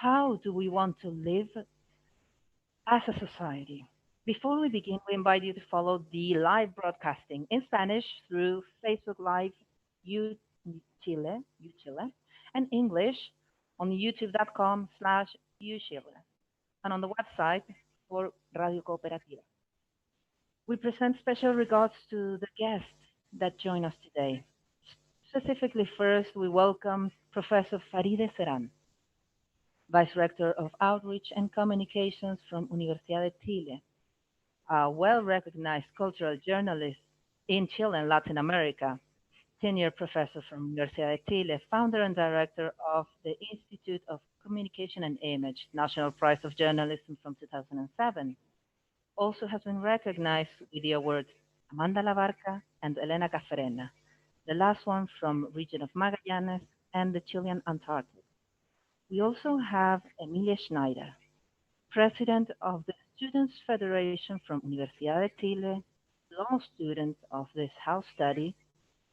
How do we want to live as a society? Before we begin, we invite you to follow the live broadcasting in Spanish through Facebook Live, U Chile, U Chile, and English on youtube.com/UChile, and on the website for Radio Cooperativa. We present special regards to the guests that join us today. Specifically, first, we welcome Professor Faride Zeran, Vice Rector of Outreach and Communications from Universidad de Chile, a well-recognized cultural journalist in Chile and Latin America, Senior Professor from Universidad de Chile, founder and director of the Institute of Communication and Image, National Prize of Journalism from 2007. Also has been recognized with the awards Amanda Labarca and Elena Cafarena, the last one from region of Magallanes and the Chilean Antarctic. We also have Emilia Schneider, president of the Students' Federation from Universidad de Chile, law student of this house study,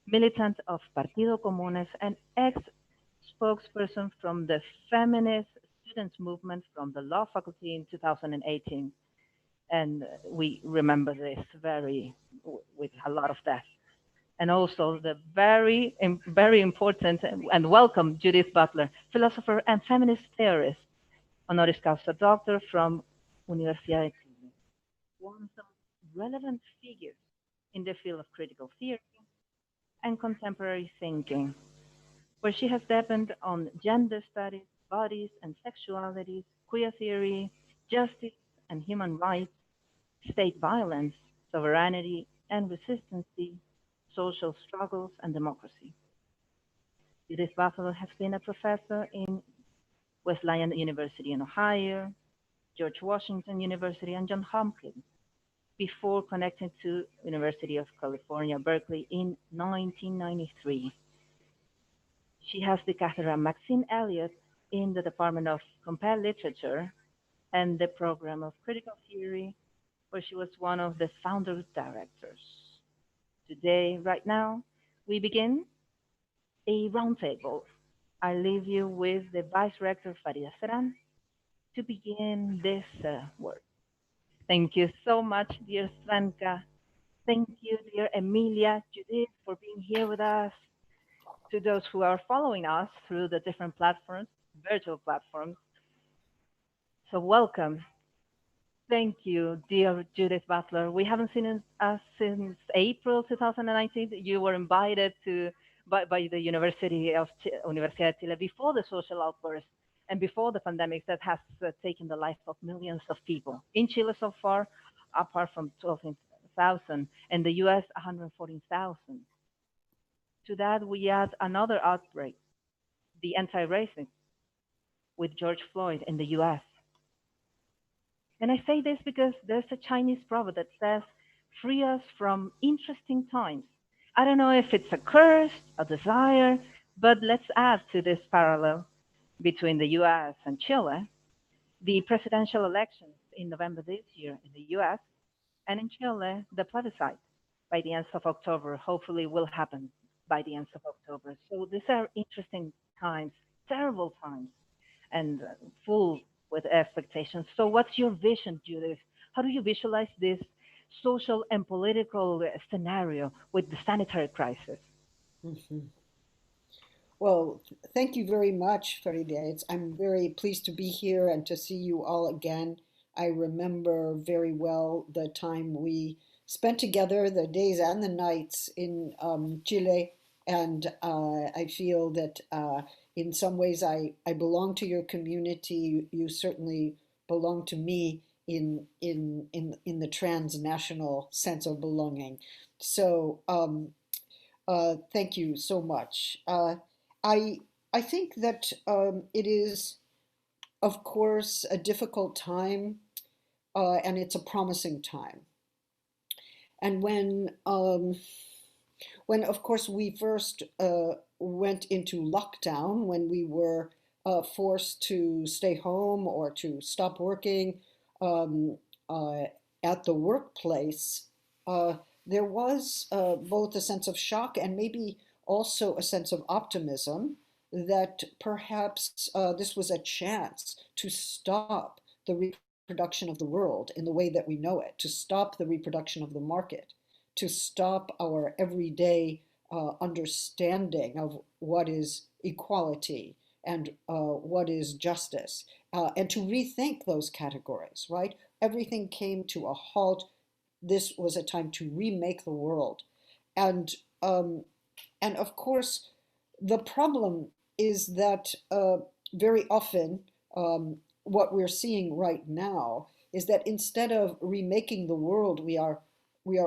militant of Partido Comunes, and ex-spokesperson from the feminist students movement from the law faculty in 2018. And we remember this with a lot of depth. And also the very important and welcome Judith Butler, philosopher and feminist theorist, honoris causa doctor from Universidad de Chile, one of the relevant figures in the field of critical theory and contemporary thinking, where she has deepened on gender studies, bodies and sexualities, queer theory, justice and human rights, state violence, sovereignty and resistance, social struggles, and democracy. Judith Butler has been a professor in Wesleyan University in Ohio, George Washington University, and Johns Hopkins before connecting to University of California, Berkeley in 1993. She has the Cátedra Maxine Elliott in the Department of Comparative Literature and the Program of Critical Theory, where she was one of the founder directors. Today, right now, we begin a roundtable. I leave you with the Vice Rector Faride Zeran to begin this work. Thank you so much, dear Svenka. Thank you, dear Emilia, Judith, for being here with us. To those who are following us through the different platforms, virtual platforms. So welcome. Thank you, dear Judith Butler. We haven't seen us since April 2019. You were invited by the Universidad de Chile before the social outburst and before the pandemic that has taken the life of millions of people. In Chile so far, apart from 12,000, in the US, 114,000. To that, we add another outbreak, the anti-racist with George Floyd in the US. And I say this because there's a Chinese proverb that says, free us from interesting times. I don't know if it's a curse, a desire, but let's add to this parallel between the US and Chile, the presidential elections in November this year in the US, and in Chile, the plebiscite by the end of October, hopefully will happen by the end of October. So these are interesting times, terrible times, and full with expectations. So what's your vision, Judith? How do you visualize this social and political scenario with the sanitary crisis? Mhm. Well, thank you very much, Faride. I'm very pleased to be here and to see you all again. I remember very well the time we spent together, the days and the nights in Chile, and I feel that in some ways I belong to your community. You certainly belong to me in the transnational sense of belonging. So thank you so much. I I think that it is, of course, a difficult time, and it's a promising time. And when of course we first went into lockdown, when we were forced to stay home or to stop working um, uh, at the workplace, uh, there was both a sense of shock and maybe also a sense of optimism that perhaps this was a chance to stop the reproduction of the world in the way that we know it, to stop the reproduction of the market, to stop our everyday understanding of what is equality and what is justice, and to rethink those categories, right? Everything came to a halt. This was a time to remake the world. And, um, and of course, the problem is that very often what we're seeing right now is that instead of remaking the world, we are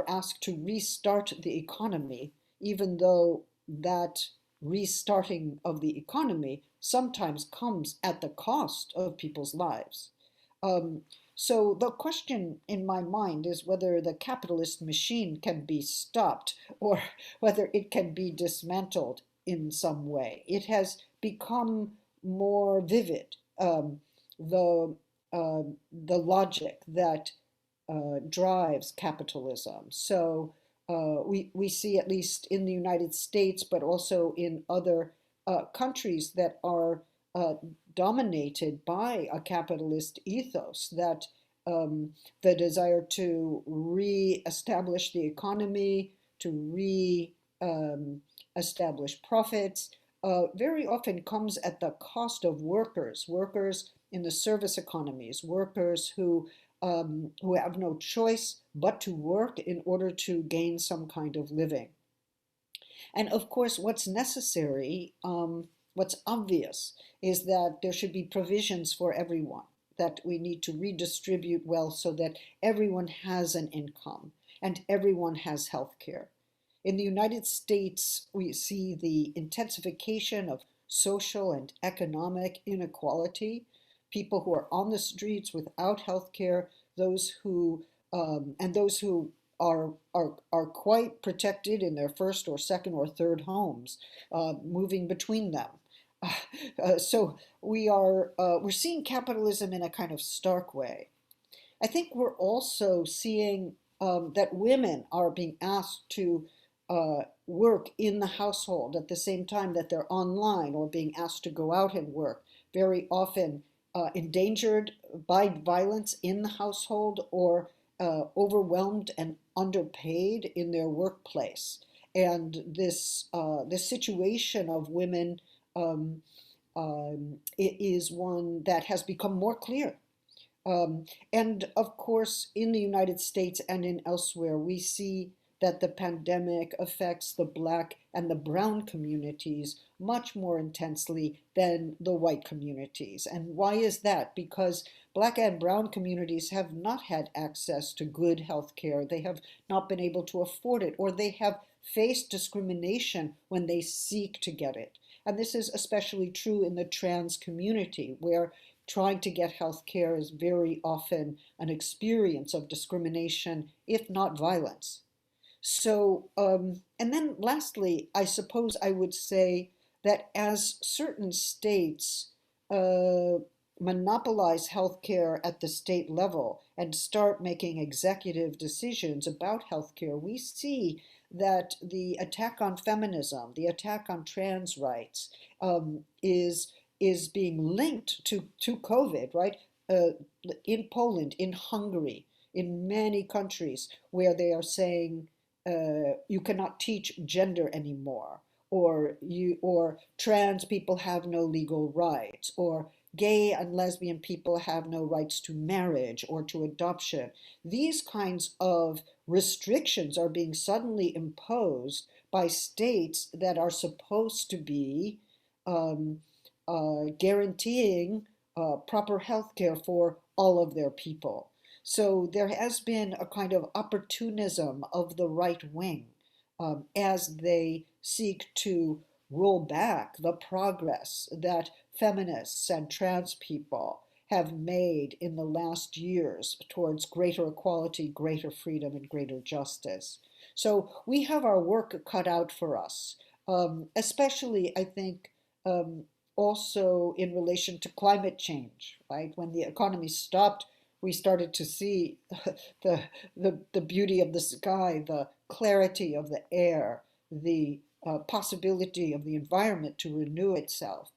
asked to restart the economy, even though that restarting of the economy sometimes comes at the cost of people's lives. Um, so the question in my mind is whether the capitalist machine can be stopped or whether it can be dismantled in some way. It has become more vivid, the, the logic that drives capitalism. So we see, at least in the United States, but also in other countries that are uh, dominated by a capitalist ethos, that the desire to re-establish the economy, to re-establish profits, very often comes at the cost of workers, workers in the service economies, workers who have no choice but to work in order to gain some kind of living. And of course, what's necessary, what's obvious, is that there should be provisions for everyone, that we need to redistribute wealth so that everyone has an income and everyone has health care. In the United States, we see the intensification of social and economic inequality, people who are on the streets without health care, those who are quite protected in their first or second or third homes, moving between them. So we're seeing capitalism in a kind of stark way. I think we're also seeing that women are being asked to work in the household at the same time that they're online or being asked to go out and work, very often endangered by violence in the household or overwhelmed and underpaid in their workplace. And this situation of women it is one that has become more clear. And of course, in the United States and in elsewhere, we see that the pandemic affects the Black and the brown communities much more intensely than the white communities. And why is that? Because Black and brown communities have not had access to good health care. They have not been able to afford it, or they have faced discrimination when they seek to get it. And this is especially true in the trans community, where trying to get health care is very often an experience of discrimination, if not violence. So, and then lastly, I suppose I would say that as certain states uh, monopolize healthcare at the state level and start making executive decisions about healthcare, we see that the attack on feminism, the attack on trans rights, is being linked to COVID, right? Uh, in Poland, in Hungary, in many countries where they are saying you cannot teach gender anymore, or trans people have no legal rights, or gay and lesbian people have no rights to marriage or to adoption. These kinds of restrictions are being suddenly imposed by states that are supposed to be um, guaranteeing proper health care for all of their people. So there has been a kind of opportunism of the right wing as they seek to roll back the progress that feminists and trans people have made in the last years towards greater equality, greater freedom, and greater justice. So we have our work cut out for us, especially, I think, um, also in relation to climate change, right? When the economy stopped, we started to see the beauty of the sky, the clarity of the air, the possibility of the environment to renew itself.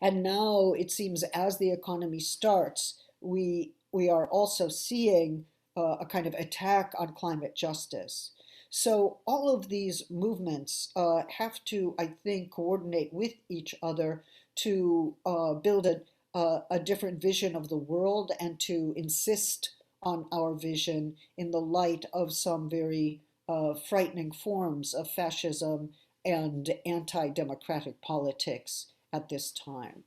And now it seems as the economy starts, we are also seeing a kind of attack on climate justice. So all of these movements have to, I think, coordinate with each other to build a different vision of the world and to insist on our vision in the light of some very frightening forms of fascism and anti-democratic politics at this time.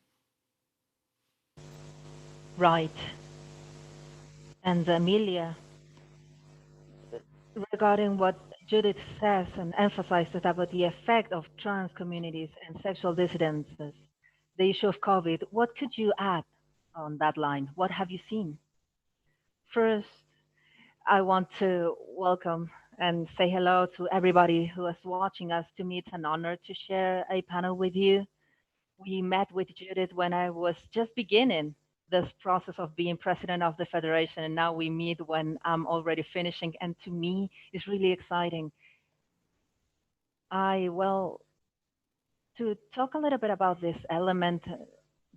Right. And Emilia, regarding what Judith says and emphasizes about the effect of trans communities and sexual dissidences, the issue of COVID, what could you add on that line? What have you seen? First, I want to welcome and say hello to everybody who is watching us. To me, it's an honor to share a panel with you. We met with Judith when I was just beginning this process of being president of the federation, and now we meet when I'm already finishing. And to me, it's really exciting. Well, to talk a little bit about this element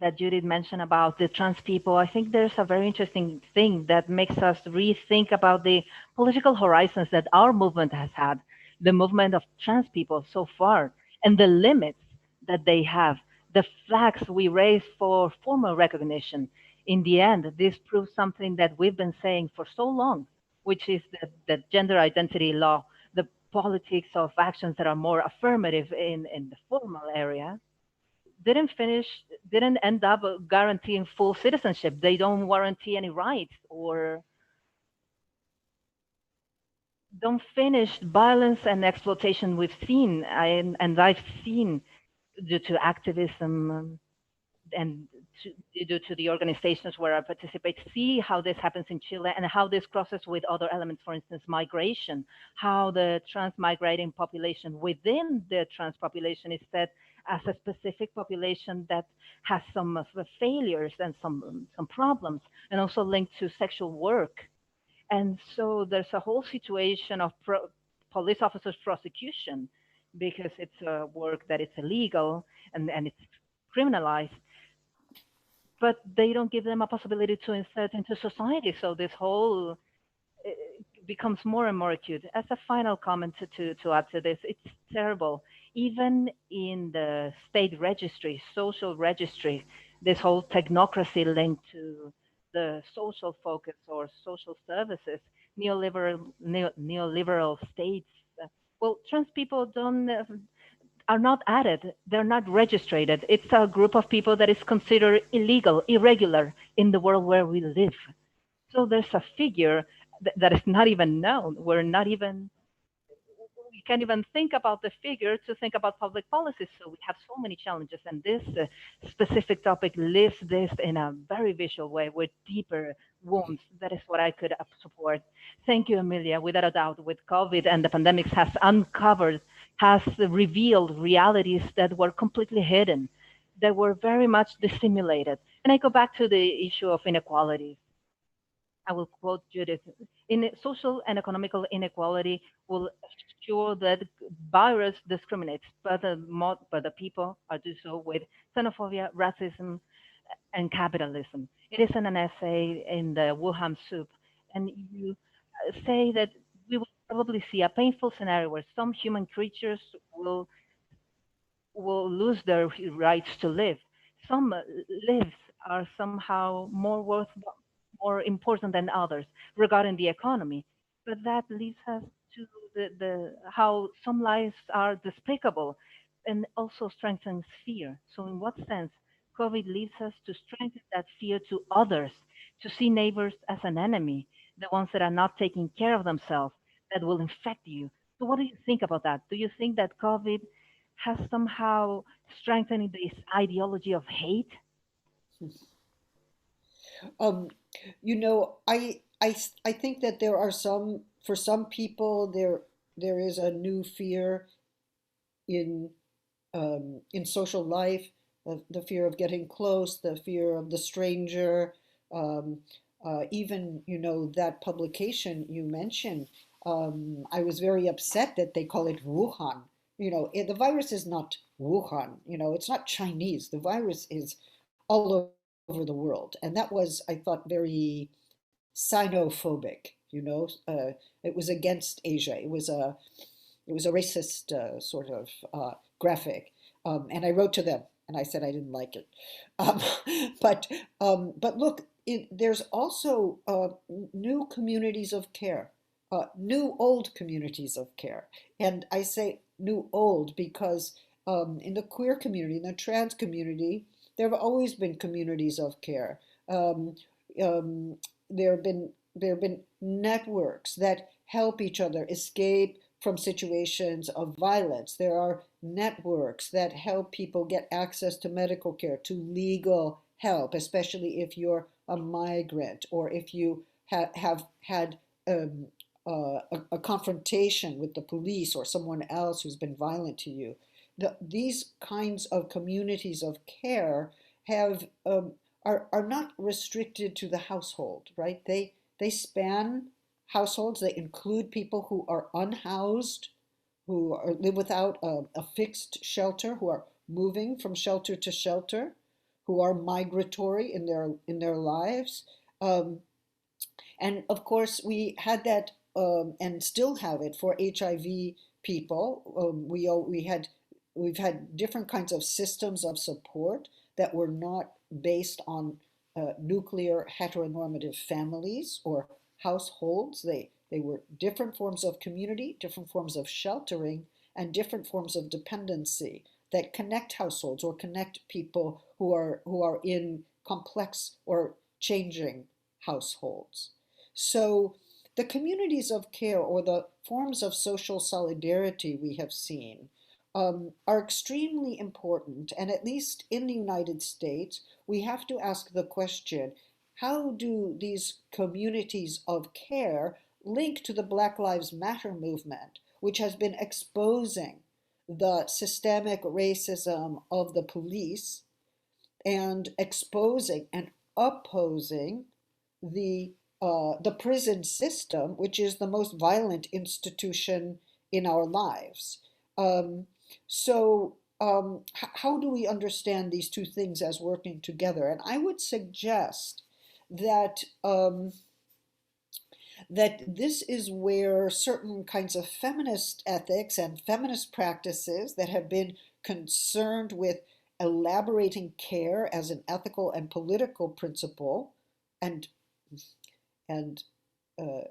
that Judith mentioned about the trans people, I think there's a very interesting thing that makes us rethink about the political horizons that our movement has had, the movement of trans people so far, and the limits that they have, the flags we raise for formal recognition. In the end, this proves something that we've been saying for so long, which is the gender identity law, the politics of actions that are more affirmative in the formal area didn't finish, didn't end up guaranteeing full citizenship. They don't guarantee any rights or don't finish violence and exploitation we've seen. And I've seen due to activism and due to the organizations where I participate, see how this happens in Chile and how this crosses with other elements, for instance, migration, how the trans migrating population within the trans population is set as a specific population that has some of the failures and some problems, and also linked to sexual work. And so there's a whole situation of police officers prosecution because it's a work that is illegal and it's criminalized, but they don't give them a possibility to insert into society. So this whole becomes more and more acute. As a final comment to add to this, it's terrible. Even in the state registry, social registry, this whole technocracy linked to the social focus or social services, neoliberal states. Well, trans people don't are not added. They're not registered. It's a group of people that is considered illegal, irregular in the world where we live. So there's a figure that is not even known. We can't even think about the figure to think about public policies. So we have so many challenges. And this specific topic lives this in a very visual way with deeper wounds. That is what I could support. Thank you, Emilia. Without a doubt, with COVID and the pandemics has revealed realities that were completely hidden, that were very much dissimulated. And I go back to the issue of inequalities. I will quote Judith. In social and economical inequality will ensure that virus discriminates, but the people are do so with xenophobia, racism, and capitalism. It is in an essay in the Wuhan Soup, and you say that we will probably see a painful scenario where some human creatures will lose their rights to live. Some lives are somehow more important than others regarding the economy. But that leads us to the how some lives are despicable and also strengthens fear. So in what sense COVID leads us to strengthen that fear to others, to see neighbors as an enemy, the ones that are not taking care of themselves, that will infect you. So what do you think about that? Do you think that COVID has somehow strengthened this ideology of hate? Um, you know, I think that there are some, for some people, there is a new fear in in social life, the fear of getting close, the fear of the stranger, um, even, you know, that publication you mentioned. I was very upset that they call it Wuhan. the virus is not Wuhan, it's not Chinese. The virus is all over the world. And that was, I thought, very xenophobic, it was against Asia. It was a racist sort of graphic. And I wrote to them and I said I didn't like it. Um, but look, there's also new communities of care, new old communities of care. And I say new old because in the queer community, in the trans community, there have always been communities of care. Um, um, there have been networks that help each other escape from situations of violence. There are networks that help people get access to medical care, to legal help, especially if you're a migrant or if you have had um, a confrontation with the police or someone else who's been violent to you. These kinds of communities of care have are not restricted to the household, right? They span households. They include people who are unhoused, live without a fixed shelter, who are moving from shelter to shelter, who are migratory in their lives. Um, and of course, we had that and still have it for HIV people. We've had different kinds of systems of support that were not based on nuclear heteronormative families or households. They were different forms of community, different forms of sheltering, and different forms of dependency that connect households or connect people who are in complex or changing households. So the communities of care or the forms of social solidarity we have seen are extremely important. And at least in the United States, we have to ask the question, how do these communities of care link to the Black Lives Matter movement, which has been exposing the systemic racism of the police and exposing and opposing the prison system, which is the most violent institution in our lives. Um, how do we understand these two things as working together? And I would suggest that that this is where certain kinds of feminist ethics and feminist practices that have been concerned with elaborating care as an ethical and political principle and and uh,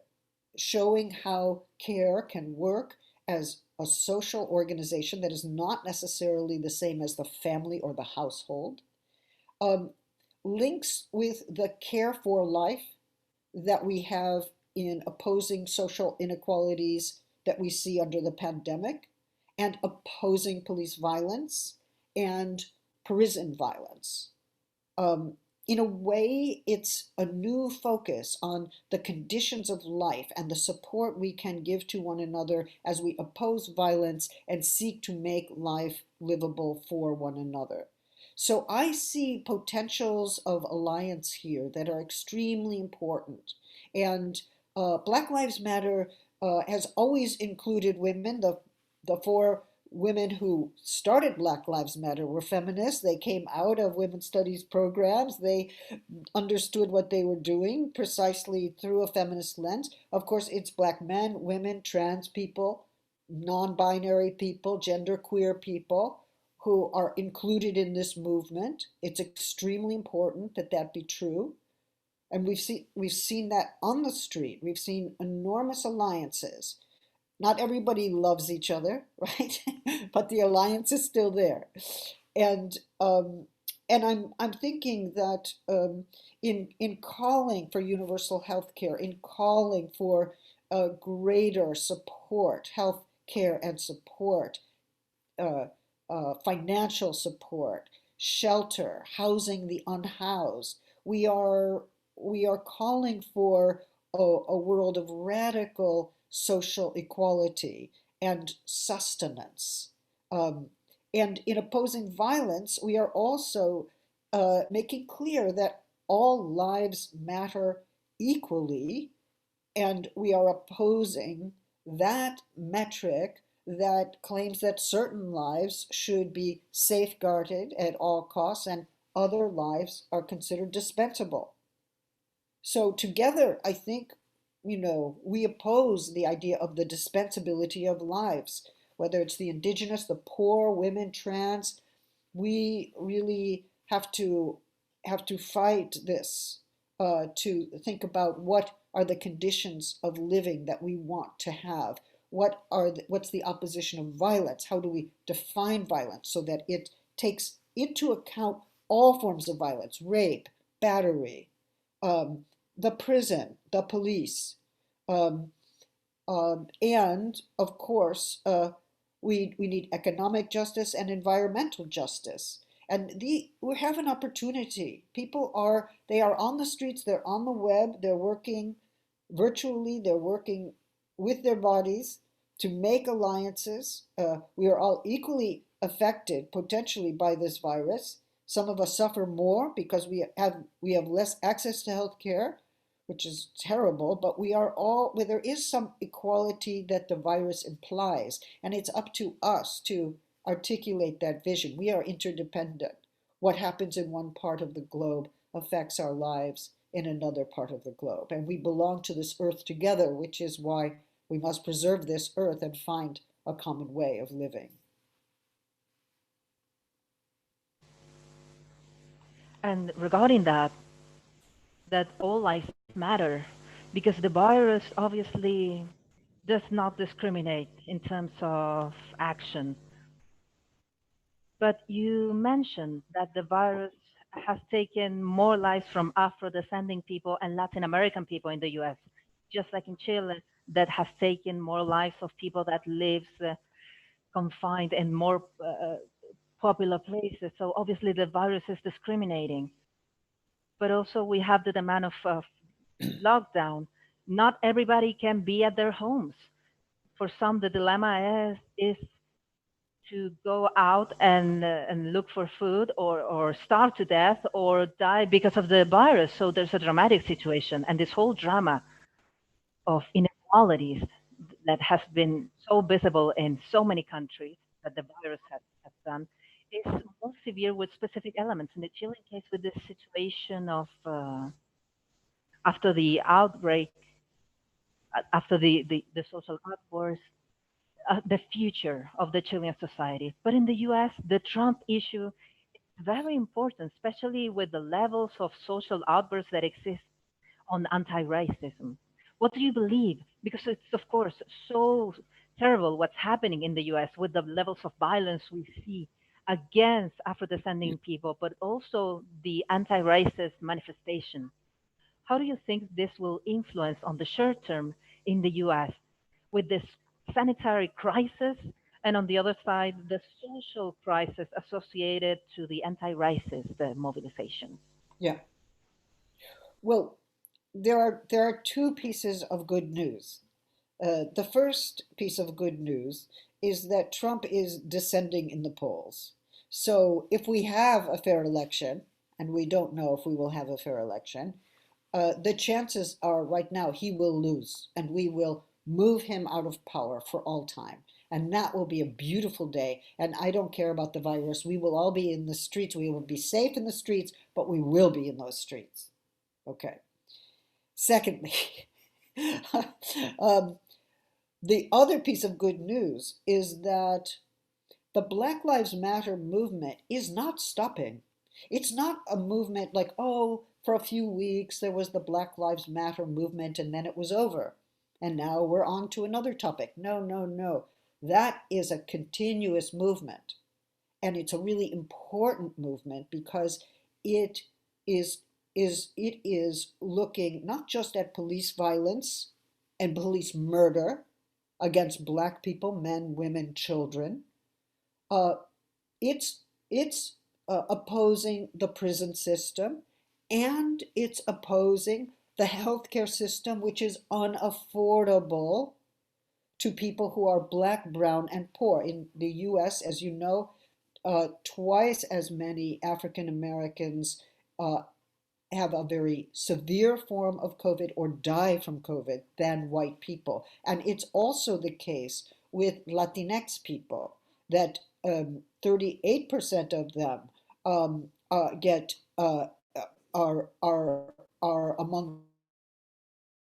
showing how care can work as a social organization that is not necessarily the same as the family or the household, um, links with the care for life that we have in opposing social inequalities that we see under the pandemic and opposing police violence and prison violence. Um, in a way, it's a new focus on the conditions of life and the support we can give to one another as we oppose violence and seek to make life livable for one another. So I see potentials of alliance here that are extremely important. And Black Lives Matter has always included women. The four women who started Black Lives Matter were feminists. They came out of women's studies programs. They understood what they were doing precisely through a feminist lens. Of course, it's Black men, women, trans people, non-binary people, genderqueer people who are included in this movement. It's extremely important that that be true. And we've seen that on the street. We've seen enormous alliances. Not everybody loves each other, right? But the alliance is still there. And I'm thinking that in calling for universal health care, in calling for greater support, health care and support, uh, financial support, shelter, housing the unhoused, we are we are calling for a world of radical social equality and sustenance. Um, and in opposing violence, we are also making clear that all lives matter equally, and we are opposing that metric that claims that certain lives should be safeguarded at all costs and other lives are considered dispensable. So together, I think, we oppose the idea of the dispensability of lives, whether it's the indigenous, the poor, women, trans. We really have to fight this, to think about what are the conditions of living that we want to have. What's the opposition of violence? How do we define violence so that it takes into account all forms of violence, rape, battery, um, the prison, the police, um, and of course, we need economic justice and environmental justice. And we have an opportunity. They are on the streets, they're on the web, they're working virtually, they're working with their bodies to make alliances. We are all equally affected potentially by this virus. Some of us suffer more because we have less access to health care, which is terrible, but there is some equality that the virus implies, and it's up to us to articulate that vision. We are interdependent. What happens in one part of the globe affects our lives in another part of the globe, and we belong to this earth together, which is why we must preserve this earth and find a common way of living. And regarding that all lives matter, because the virus obviously does not discriminate in terms of action. But you mentioned that the virus has taken more lives from Afro-descending people and Latin American people in the US, just like in Chile, that has taken more lives of people that lives confined in more popular places. So obviously the virus is discriminating. But also we have the demand of lockdown. Not everybody can be at their homes. For some, the dilemma is to go out and look for food or starve to death or die because of the virus. So there's a dramatic situation. And this whole drama of inequalities that has been so visible in so many countries that the virus has done is more severe with specific elements. In the Chilean case, with this situation of after the outbreak, after the social outburst, the future of the Chilean society. But in the US, the Trump issue is very important, especially with the levels of social outbursts that exist on anti-racism. What do you believe? Because it's, of course, so terrible what's happening in the US with the levels of violence we see against Afro-descending people, but also the anti-racist manifestation. How do you think this will influence on the short term in the US with this sanitary crisis and on the other side, the social crisis associated to the anti-racist mobilization? Yeah. Well, there are two pieces of good news. The first piece of good news is that Trump is descending in the polls. So if we have a fair election, and we don't know if we will have a fair election, the chances are right now he will lose, and we will move him out of power for all time. And that will be a beautiful day. And I don't care about the virus. We will all be in the streets. We will be safe in the streets, but we will be in those streets. Okay. Secondly, um, the other piece of good news is that the Black Lives Matter movement is not stopping. It's not a movement like, oh, for a few weeks there was the Black Lives Matter movement and then it was over. And now we're on to another topic. No, no, no. That is a continuous movement. And it's a really important movement because it is it is looking not just at police violence and police murder against Black people, men, women, children. Uh, it's opposing the prison system, and it's opposing the healthcare system, which is unaffordable to people who are Black, brown, and poor. In the U.S., as you know, twice as many African Americans uh, have a very severe form of COVID or die from COVID than white people. And it's also the case with Latinx people, that 38% of them get are among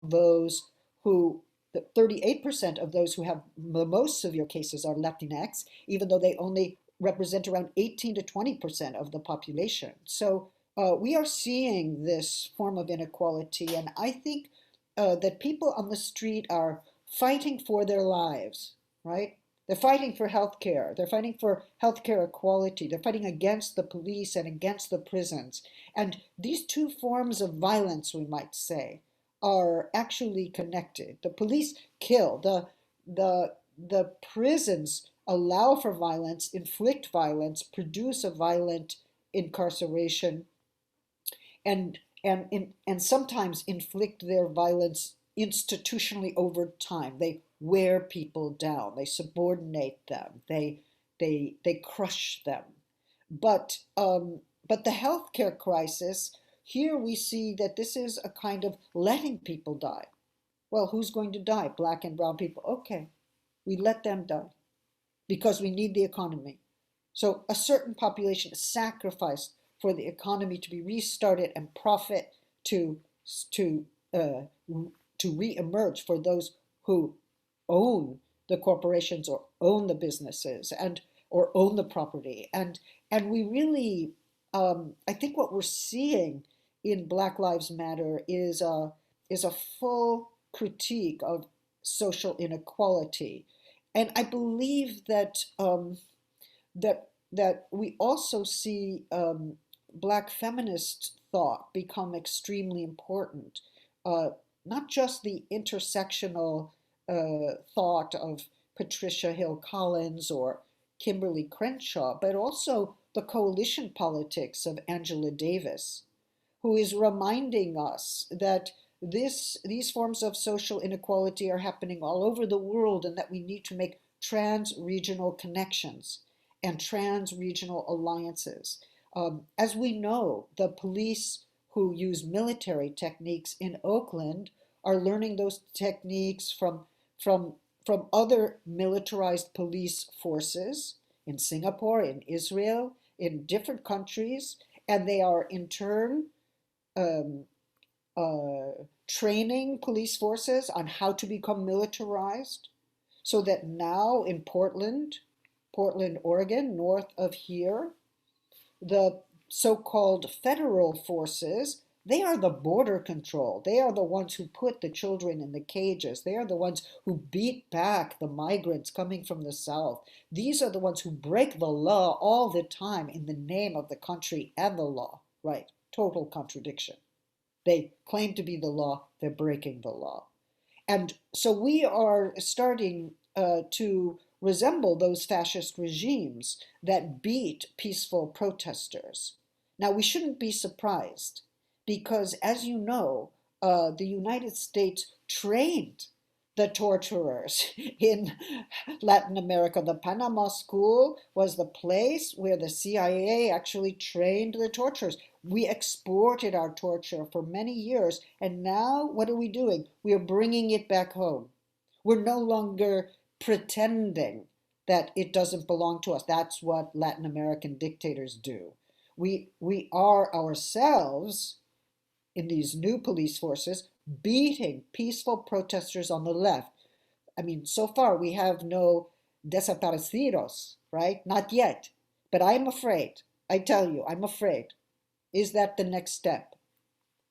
those who, 38% of those who have the most severe cases are Latinx, even though they only represent around 18 to 20% of the population. So we are seeing this form of inequality, and I think that people on the street are fighting for their lives, right? They're fighting for healthcare. They're fighting for healthcare equality. They're fighting against the police and against the prisons. And these two forms of violence, we might say, are actually connected. The police kill. The prisons allow for violence, inflict violence, produce a violent incarceration, and sometimes inflict their violence institutionally over time. They wear people down, they subordinate them, they crush them. But the healthcare crisis, here we see that this is a kind of letting people die. Well, who's going to die? Black and brown people. Okay, we let them die because we need the economy. So a certain population is sacrificed for the economy to be restarted and profit to to uh, to reemerge for those who own the corporations or own the businesses and or own the property. And we really, I think what we're seeing in Black Lives Matter is a full critique of social inequality. And I believe that that we also see Black feminist thought become extremely important. Uh, Not just the intersectional thought of Patricia Hill Collins or Kimberly Crenshaw, but also the coalition politics of Angela Davis, who is reminding us that these forms of social inequality are happening all over the world and that we need to make trans-regional connections and trans-regional alliances. As we know, the police who use military techniques in Oakland are learning those techniques from, from other militarized police forces in Singapore, in Israel, in different countries, and they are in turn um, training police forces on how to become militarized, so that now in Portland, Oregon, north of here, the so-called federal forces, they are the border control. They are the ones who put the children in the cages. They are the ones who beat back the migrants coming from the south. These are the ones who break the law all the time in the name of the country and the law. Right, total contradiction. They claim to be the law, they're breaking the law. And so we are starting to resemble those fascist regimes that beat peaceful protesters. Now, we shouldn't be surprised because, as you know, the United States trained the torturers in Latin America. The Panama School was the place where the CIA actually trained the torturers. We exported our torture for many years, and now what are we doing? We are bringing it back home. We're no longer pretending that it doesn't belong to us. That's what Latin American dictators do. We are ourselves, in these new police forces, beating peaceful protesters on the left. I mean, so far we have no desaparecidos, right? Not yet. But I'm afraid. I tell you, I'm afraid. Is that the next step?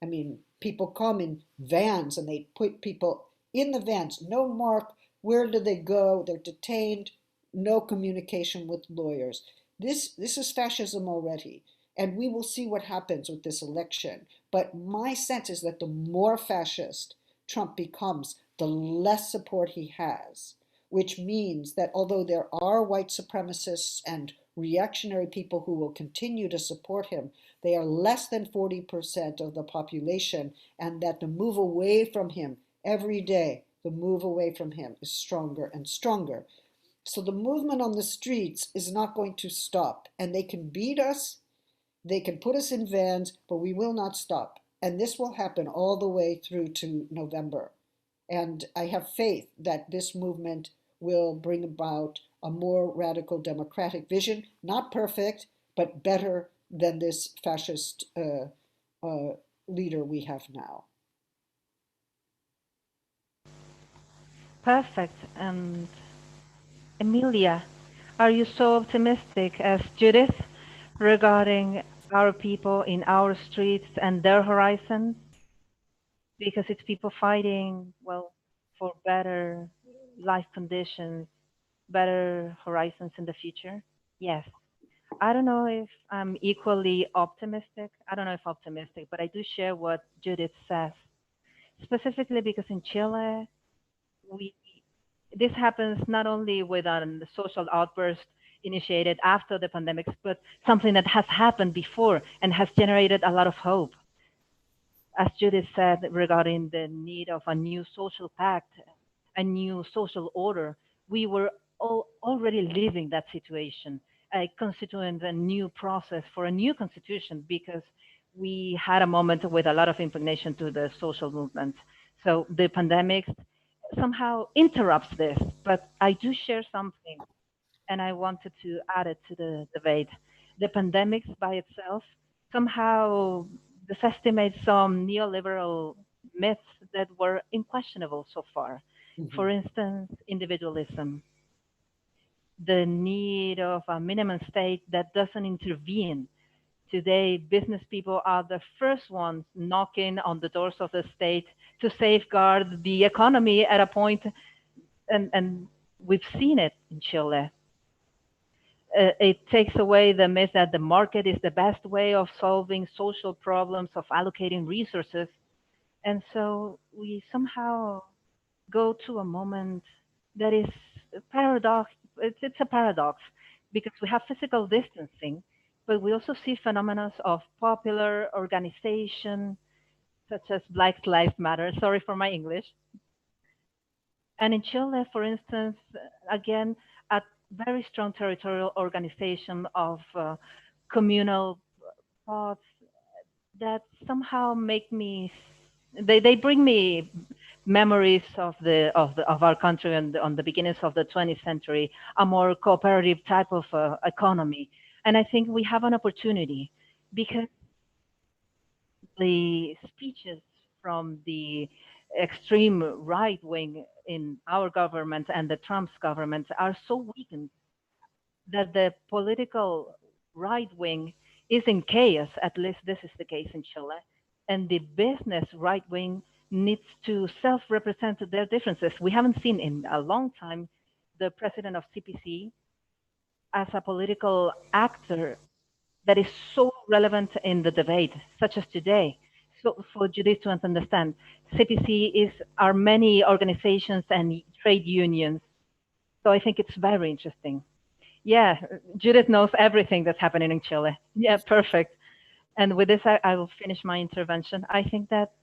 I mean, people come in vans and they put people in the vans. No mark. Where do they go? They're detained. No communication with lawyers. This is fascism already. And we will see what happens with this election. But my sense is that the more fascist Trump becomes, the less support he has, which means that although there are white supremacists and reactionary people who will continue to support him, they are less than 40% of the population, and that the move away from him every day, the move away from him is stronger and stronger. So the movement on the streets is not going to stop, and they can beat us, they can put us in vans, but we will not stop. And this will happen all the way through to November. And I have faith that this movement will bring about a more radical democratic vision, not perfect, but better than this fascist leader we have now. Perfect. And Emilia, are you so optimistic as Judith regarding our people in our streets and their horizons? Because it's people fighting, well, for better life conditions, better horizons in the future? Yes. I don't know if I'm equally optimistic. I don't know if optimistic, but I do share what Judith says, specifically because in Chile, we this happens not only with a social outburst initiated after the pandemics, but something that has happened before and has generated a lot of hope. As Judith said regarding the need of a new social pact, a new social order, we were already living that situation, constituting a new process for a new constitution because we had a moment with a lot of impregnation to the social movement. So the pandemic somehow interrupts this, but I do share something and I wanted to add it to the debate. The pandemics by itself somehow disestimate some neoliberal myths that were unquestionable so far. Mm-hmm. For instance, individualism, the need of a minimum state that doesn't intervene. Today, business people are the first ones knocking on the doors of the state to safeguard the economy at a point, and we've seen it in Chile. It takes away the myth that the market is the best way of solving social problems, of allocating resources. And so we somehow go to a moment that is a paradox. It's a paradox because we have physical distancing, but we also see phenomena of popular organization, such as Black Lives Matter. Sorry for my English. And in Chile, for instance, again, a very strong territorial organization of communal thoughts that somehow make me, they bring me memories of our country and on the beginnings of the 20th century, a more cooperative type of economy. And I think we have an opportunity because the speeches from the extreme right wing in our government and the Trump's government are so weakened that the political right wing is in chaos. At least this is the case in Chile. And the business right wing needs to self represent their differences. We haven't seen in a long time the president of CPC as a political actor that is so relevant in the debate, such as today. So for Judith to understand, CPC are many organizations and trade unions. So I think it's very interesting. Yeah, Judith knows everything that's happening in Chile. Yeah, perfect. And with this, I will finish my intervention. I think that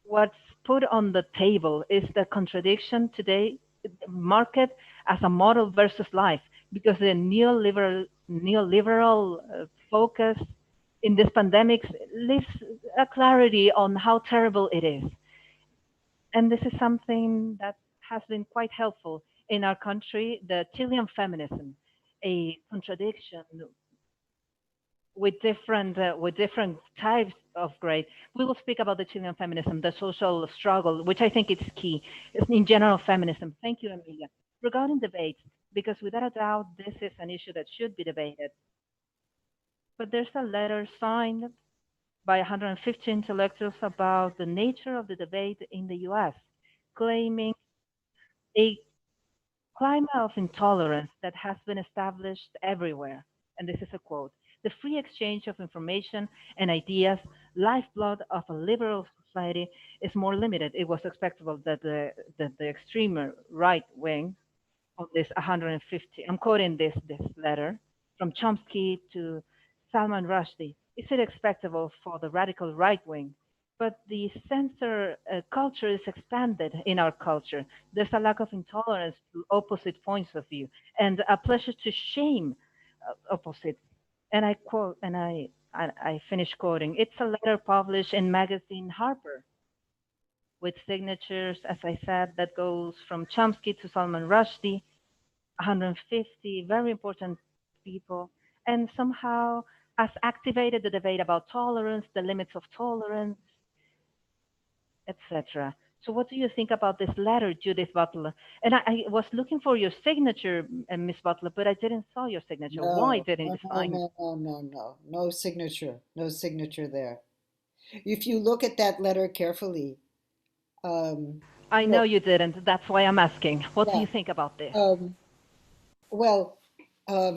what's put on the table is the contradiction today, market as a model versus life, because the neoliberal focus in this pandemic leaves a clarity on how terrible it is. And this is something that has been quite helpful in our country, the Chilean feminism, a contradiction with different types of grade. We will speak about the Chilean feminism, the social struggle, which I think is key in general feminism. Thank you, Emilia. Regarding debates, because without a doubt, this is an issue that should be debated. But there's a letter signed by 150 intellectuals about the nature of the debate in the US, claiming a climate of intolerance that has been established everywhere. And this is a quote: the free exchange of information and ideas, lifeblood of a liberal society, is more limited. It was expectable that the extreme right wing of this 150, I'm quoting this letter from Chomsky to Salman Rushdie. Is it expectable for the radical right wing? But the censor culture is expanded in our culture. There's a lack of intolerance to opposite points of view and a pleasure to shame opposites. And I quote, and I finish quoting, it's a letter published in magazine Harper. with signatures, as I said, that goes from Chomsky to Salman Rushdie, 150 very important people, and somehow has activated the debate about tolerance, the limits of tolerance, etc. So what do you think about this letter, Judith Butler? And I was looking for your signature, Miss Butler, but I didn't saw your signature. Why No, didn't no, you no, find? no, no, no, no, no signature, no signature there. If you look at that letter carefully, um, I know well, you didn't. That's why I'm asking. What do yeah, you think about this? um, well, uh,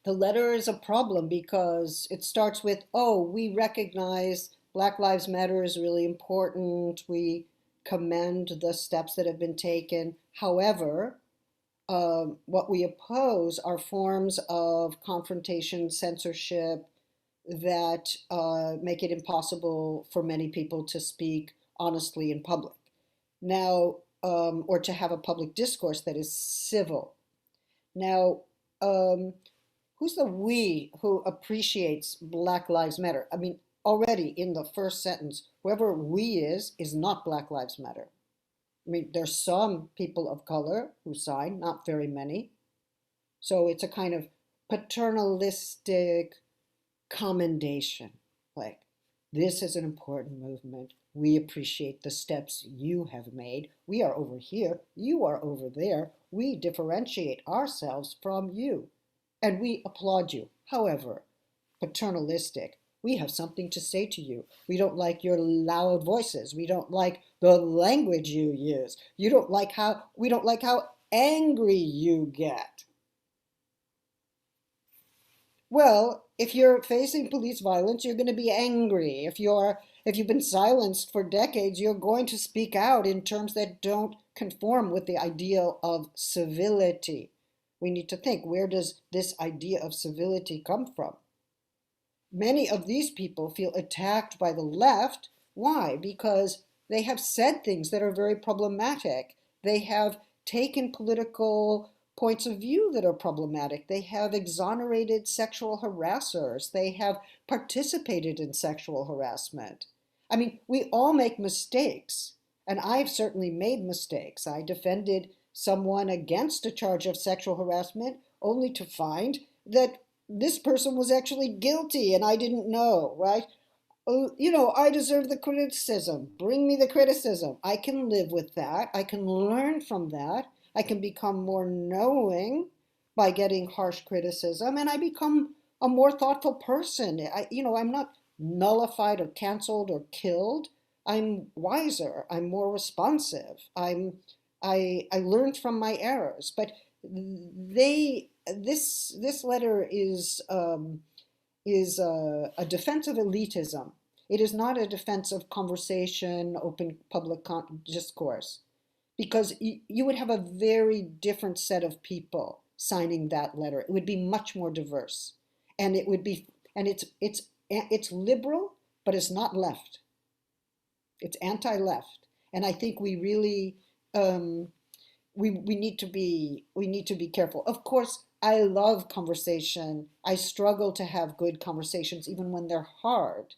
the letter is a problem because it starts with, oh, we recognize Black Lives Matter is really important. We commend the steps that have been taken. However, what we oppose are forms of confrontation, censorship that make it impossible for many people to speak honestly in public. Now, or to have a public discourse that is civil. Now, um, who's the we who appreciates Black Lives Matter? I mean, already in the first sentence, whoever we is not Black Lives Matter. I mean, there's some people of color who sign, not very many. So it's a kind of paternalistic commendation. Like, this is an important movement. We appreciate the steps you have made. We are over here. You are over there. We differentiate ourselves from you. And we applaud you. However, paternalistic. We have something to say to you. We don't like your loud voices. We don't like the language you use. We don't like how angry you get. Well, if you're facing police violence, you're going to be angry. If you've been silenced for decades, you're going to speak out in terms that don't conform with the ideal of civility. We need to think, where does this idea of civility come from? Many of these people feel attacked by the left. Why? Because they have said things that are very problematic. They have taken political points of view that are problematic. They have exonerated sexual harassers. They have participated in sexual harassment. I mean, we all make mistakes, and I've certainly made mistakes. I defended someone against a charge of sexual harassment only to find that this person was actually guilty and I didn't know, right? Oh, I deserve the criticism. Bring me the criticism. I can live with that. I can learn from that. I can become more knowing by getting harsh criticism, and I become a more thoughtful person. I'm not nullified or canceled or killed. I'm wiser. I'm more responsive. I learned from my errors. But this letter is a defense of elitism. It is not a defense of conversation, open public discourse, because you would have a very different set of people signing that letter. It would be much more diverse, and it would be, and it's liberal, but it's not left. It's anti-left, and I think we really we need to be careful. Of course, I love conversation. I struggle to have good conversations even when they're hard.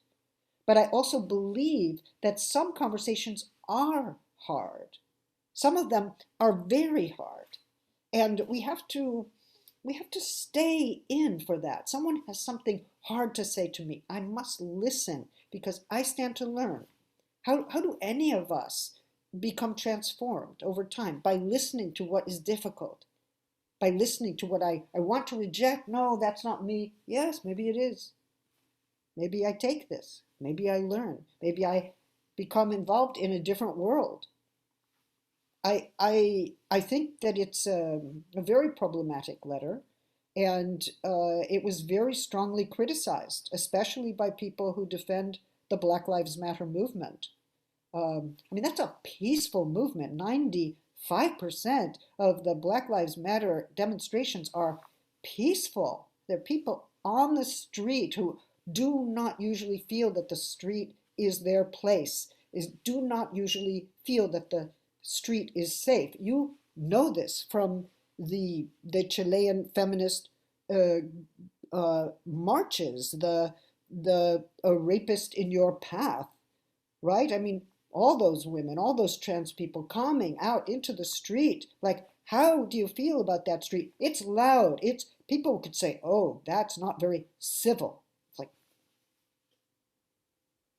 But I also believe that some conversations are hard. Some of them are very hard. And we have to stay in for that. Someone has something hard to say to me. I must listen because I stand to learn. How do any of us become transformed over time? By listening to what is difficult, by listening to what I want to reject. No, that's not me. Yes, maybe it is. Maybe I take this. Maybe I learn. Maybe I become involved in a different world. I think that it's a very problematic letter, and it was very strongly criticized, especially by people who defend the Black Lives Matter movement. I mean, that's a peaceful movement. 95% of the Black Lives Matter demonstrations are peaceful. They're people on the street who do not usually feel that the street is their place, do not usually feel that the street is safe. You know this from the Chilean feminist uh, marches, a rapist in your path, right? I mean, all those women, all those trans people coming out into the street, like, how do you feel about that street? It's loud. It's people could say, oh, that's not very civil. It's like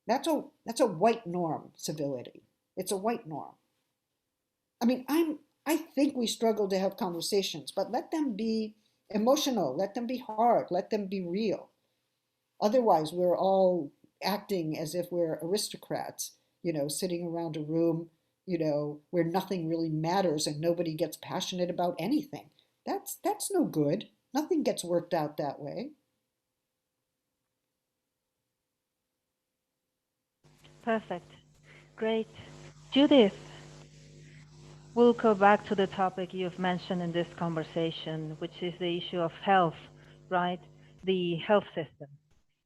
that's a white norm, civility. It's a white norm. I mean, I think we struggle to have conversations, but let them be emotional, let them be hard, let them be real. Otherwise, we're all acting as if we're aristocrats, sitting around a room, where nothing really matters and nobody gets passionate about anything. That's no good. Nothing gets worked out that way. Perfect. Great. Judith, we'll go back to the topic you've mentioned in this conversation, which is the issue of health, right? The health system.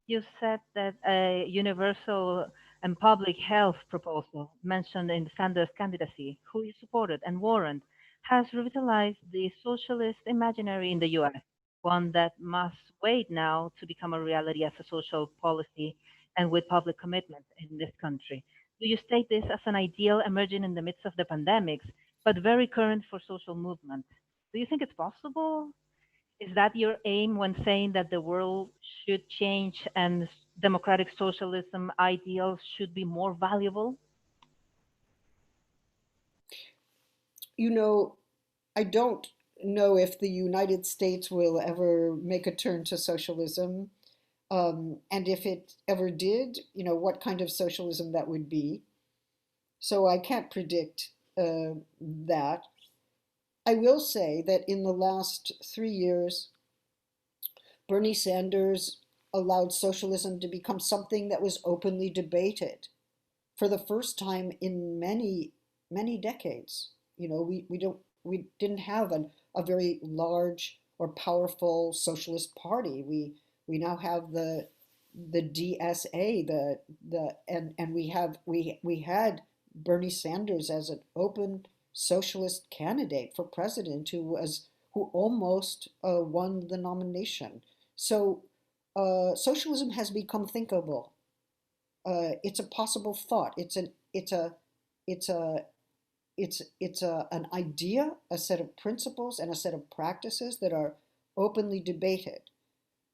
You said that a universal and public health proposal mentioned in Sanders' candidacy, who you supported, and Warren, has revitalized the socialist imaginary in the US, one that must wait now to become a reality as a social policy and with public commitment in this country. Do you state this as an ideal emerging in the midst of the pandemics, but very current for social movement? Do you think it's possible? Is that your aim when saying that the world should change and democratic socialism ideals should be more valuable? You know, I don't know if the United States will ever make a turn to socialism. And if it ever did, what kind of socialism that would be. So I can't predict that. I will say that in the last 3 years, Bernie Sanders allowed socialism to become something that was openly debated for the first time in many, many decades. We didn't have a very large or powerful socialist party. We now have the DSA, and we had Bernie Sanders as an open socialist candidate for president who almost won the nomination. So socialism has become thinkable. It's a possible thought. It's a an idea, a set of principles, and a set of practices that are openly debated.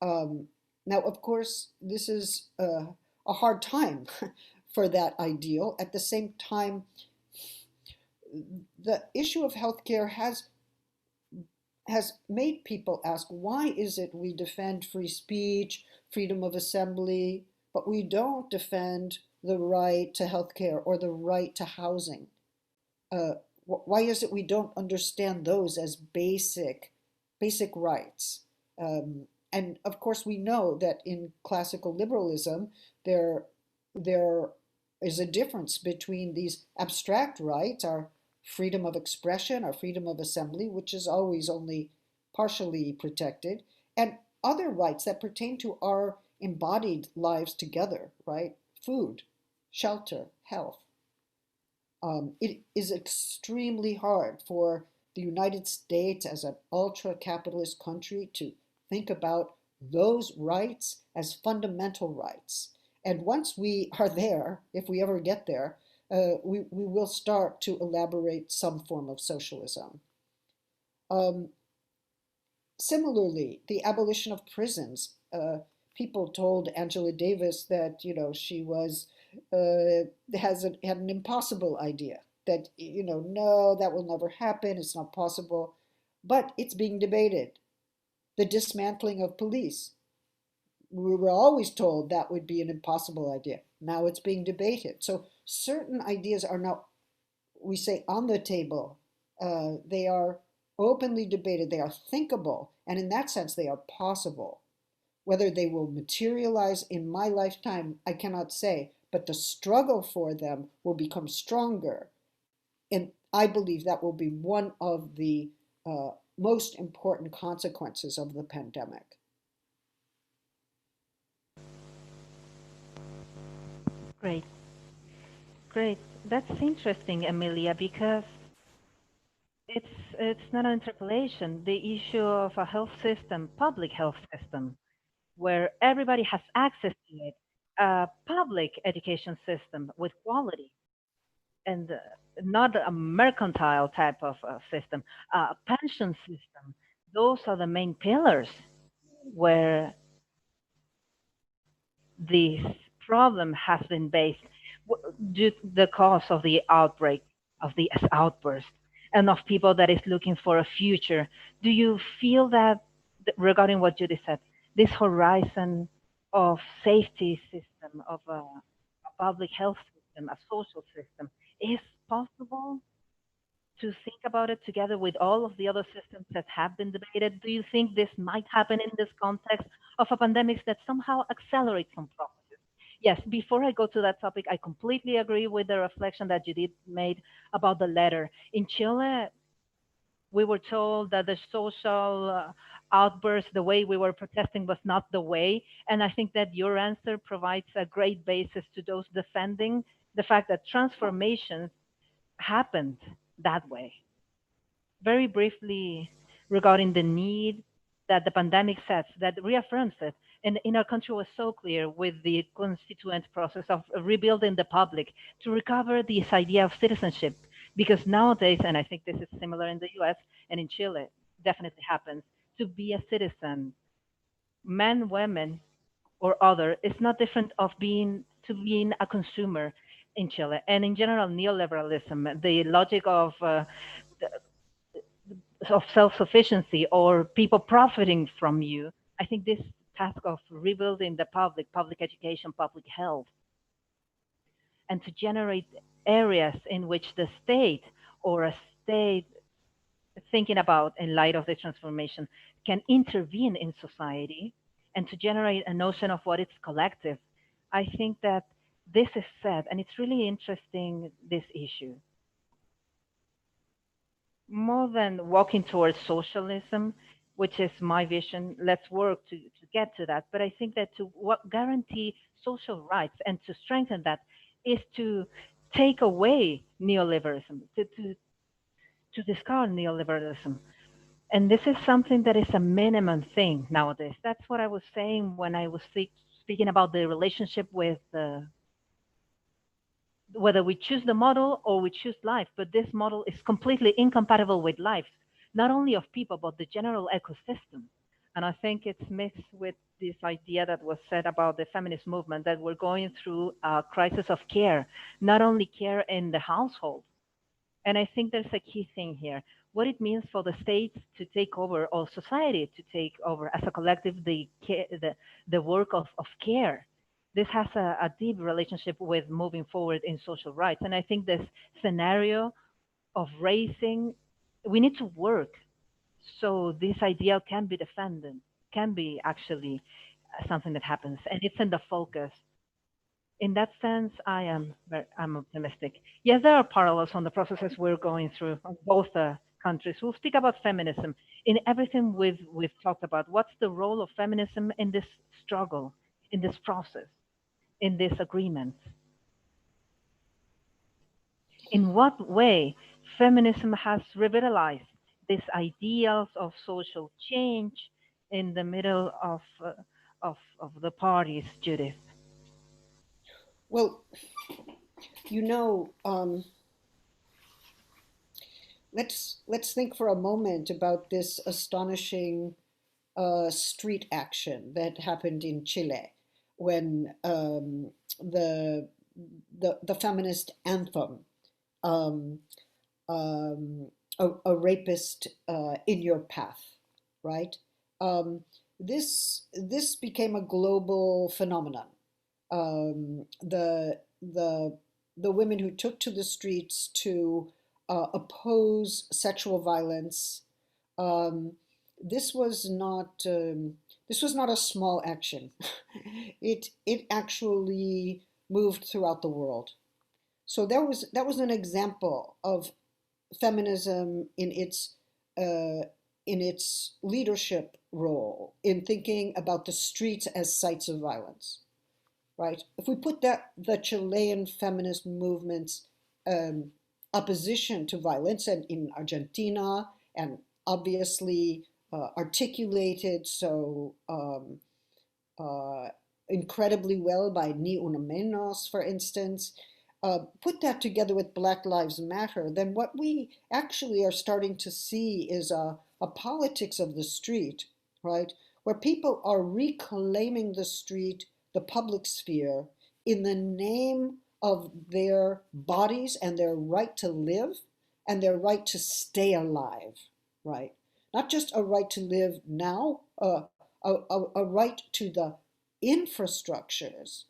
Um, Now, of course, this is a hard time for that ideal. At the same time, the issue of healthcare has made people ask, why is it we defend free speech, freedom of assembly, but we don't defend the right to healthcare or the right to housing? Uh, why is it we don't understand those as basic rights? And of course, we know that in classical liberalism, there there is a difference between these abstract rights, our freedom of expression, our freedom of assembly, which is always only partially protected, and other rights that pertain to our embodied lives together, right? Food, shelter, health. It is extremely hard for the United States as an ultra capitalist country to think about those rights as fundamental rights. And once we are there, if we ever get there, we will start to elaborate some form of socialism. Um, Similarly, the abolition of prisons. People told Angela Davis that she had an impossible idea, that no, that will never happen. It's not possible, but it's being debated. The dismantling of police. We were always told that would be an impossible idea. Now it's being debated. So certain ideas are now, we say, on the table. They are openly debated, they are thinkable, and in that sense, they are possible. Whether they will materialize in my lifetime, I cannot say, but the struggle for them will become stronger. And I believe that will be one of the most important consequences of the pandemic. Great, great. That's interesting, Emilia, because it's not an interpolation. The issue of a health system, public health system, where everybody has access to it, a public education system with quality, and not a mercantile type of system, a pension system. Those are the main pillars where this problem has been based due to the cause of the outbreak, of the outburst, and of people that is looking for a future. Do you feel that, regarding what Judith said, this horizon of safety system, of a public health system, a social system, is possible to think about it together with all of the other systems that have been debated? Do you think this might happen in this context of a pandemic that somehow accelerates some processes? Yes, before I go to that topic, I completely agree with the reflection that Judith made about the letter. In Chile, we were told that the social outburst, the way we were protesting, was not the way. And I think that your answer provides a great basis to those defending the fact that transformations happened that way. Very briefly, regarding the need that the pandemic sets, that reaffirms it. And in our country was so clear with the constituent process of rebuilding the public to recover this idea of citizenship. Because nowadays, and I think this is similar in the US and in Chile, definitely happens, to be a citizen, men, women, or other, is not different of being a consumer in Chile. And in general, neoliberalism, the logic of self-sufficiency or people profiting from you. I think this task of rebuilding the public education, public health, and to generate areas in which the state or a state thinking about in light of the transformation can intervene in society and to generate a notion of what is collective. I think that this is said, and it's really interesting, this issue. More than walking towards socialism, which is my vision, let's work to get to that. But I think that to what guarantee social rights and to strengthen that is to take away neoliberalism, to discard neoliberalism. And this is something that is a minimum thing nowadays. That's what I was saying when I was speaking about the relationship with whether we choose the model or we choose life, but this model is completely incompatible with life, not only of people, but the general ecosystem. And I think it's mixed with this idea that was said about the feminist movement that we're going through a crisis of care, not only care in the household. And I think there's a key thing here what it means for the state to take over, or society to take over as a collective, the work of care. This has a deep relationship with moving forward in social rights. And I think this scenario of raising, we need to work so this ideal can be defended, can be actually something that happens. And it's in the focus. In that sense, I'm optimistic. Yes, there are parallels on the processes we're going through on both countries. We'll speak about feminism in everything we've talked about. What's the role of feminism in this struggle, in this process, in this agreement? In what way feminism has revitalized these ideals of social change in the middle of the parties, Judith? Well, you know, let's think for a moment about this astonishing street action that happened in Chile when the feminist anthem, um, a rapist in your path, right? Um, this became a global phenomenon. The women who took to the streets to oppose sexual violence. Um, this was not this was not a small action. It actually moved throughout the world. So that was an example of feminism in its leadership role in thinking about the streets as sites of violence, right? If we put that the Chilean feminist movement's opposition to violence and in Argentina and obviously articulated so uh, incredibly well by Ni Una Menos, for instance, put that together with Black Lives Matter, then what we actually are starting to see is a politics of the street, right? Where people are reclaiming the street, the public sphere, in the name of their bodies and their right to live and their right to stay alive, right? Not just a right to live now, a right to the infrastructures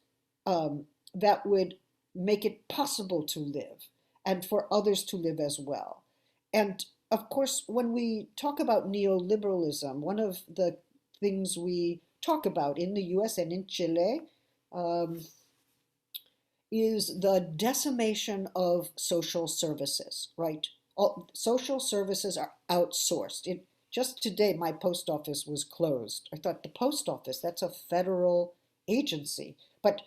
that would make it possible to live and for others to live as well. And of course, when we talk about neoliberalism, one of the things we talk about in the US and in Chile um, is the decimation of social services, right? All, social services are outsourced. Just today, my post office was closed. I thought the post office, that's a federal agency. But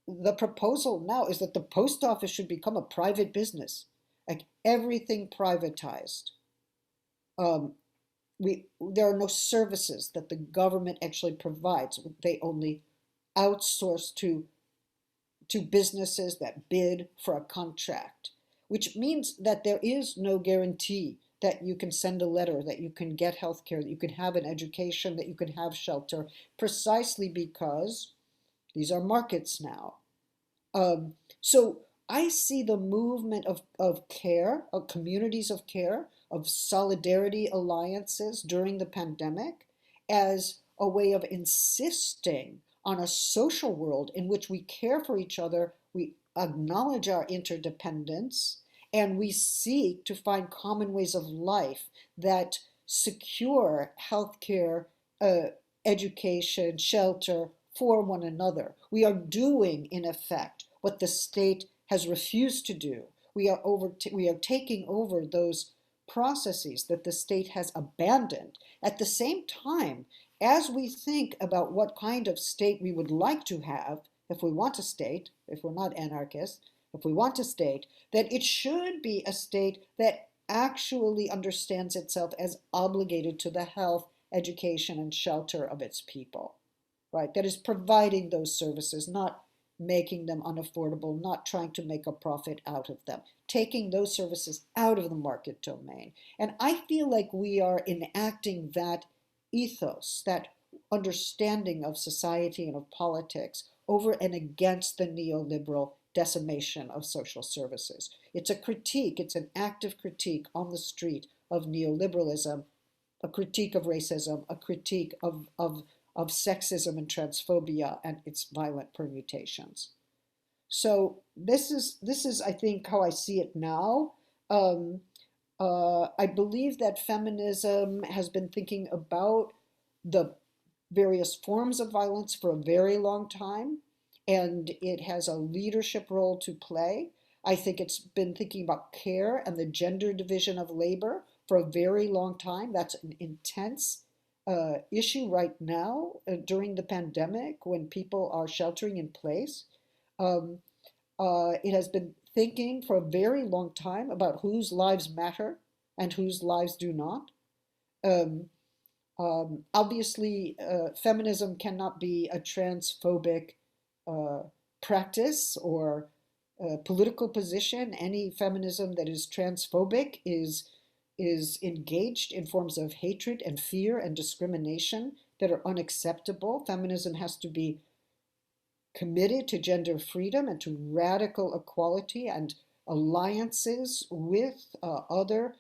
the proposal now is that the post office should become a private business, like everything privatized. Um, there are no services that the government actually provides. They only outsource to businesses that bid for a contract, which means that there is no guarantee that you can send a letter, that you can get health care, that you can have an education, that you can have shelter, precisely because these are markets now. So I see the movement of care, of communities of care, of solidarity alliances during the pandemic as a way of insisting on a social world in which we care for each other, we acknowledge our interdependence, and we seek to find common ways of life that secure healthcare, education, shelter for one another. We are doing, in effect, what the state has refused to do. We are taking over those processes that the state has abandoned. At the same time, as we think about what kind of state we would like to have, if we want a state, if we're not anarchists, if we want a state, that it should be a state that actually understands itself as obligated to the health, education, and shelter of its people, right? That is providing those services, not making them unaffordable, not trying to make a profit out of them, taking those services out of the market domain. And I feel like we are enacting that ethos, that understanding of society and of politics over and against the neoliberal decimation of social services. It's a critique, it's an active critique on the street of neoliberalism, a critique of racism, a critique of sexism and transphobia and its violent permutations. So this is I think how I see it now. Um, I believe that feminism has been thinking about the various forms of violence for a very long time, and it has a leadership role to play. I think it's been thinking about care and the gender division of labor for a very long time. That's an intense issue right now during the pandemic when people are sheltering in place. Um, it has been thinking for a very long time about whose lives matter and whose lives do not. Um, Obviously, feminism cannot be a transphobic uh, practice or political position. Any feminism that is transphobic is engaged in forms of hatred and fear and discrimination that are unacceptable. Feminism has to be committed to gender freedom and to radical equality and alliances with other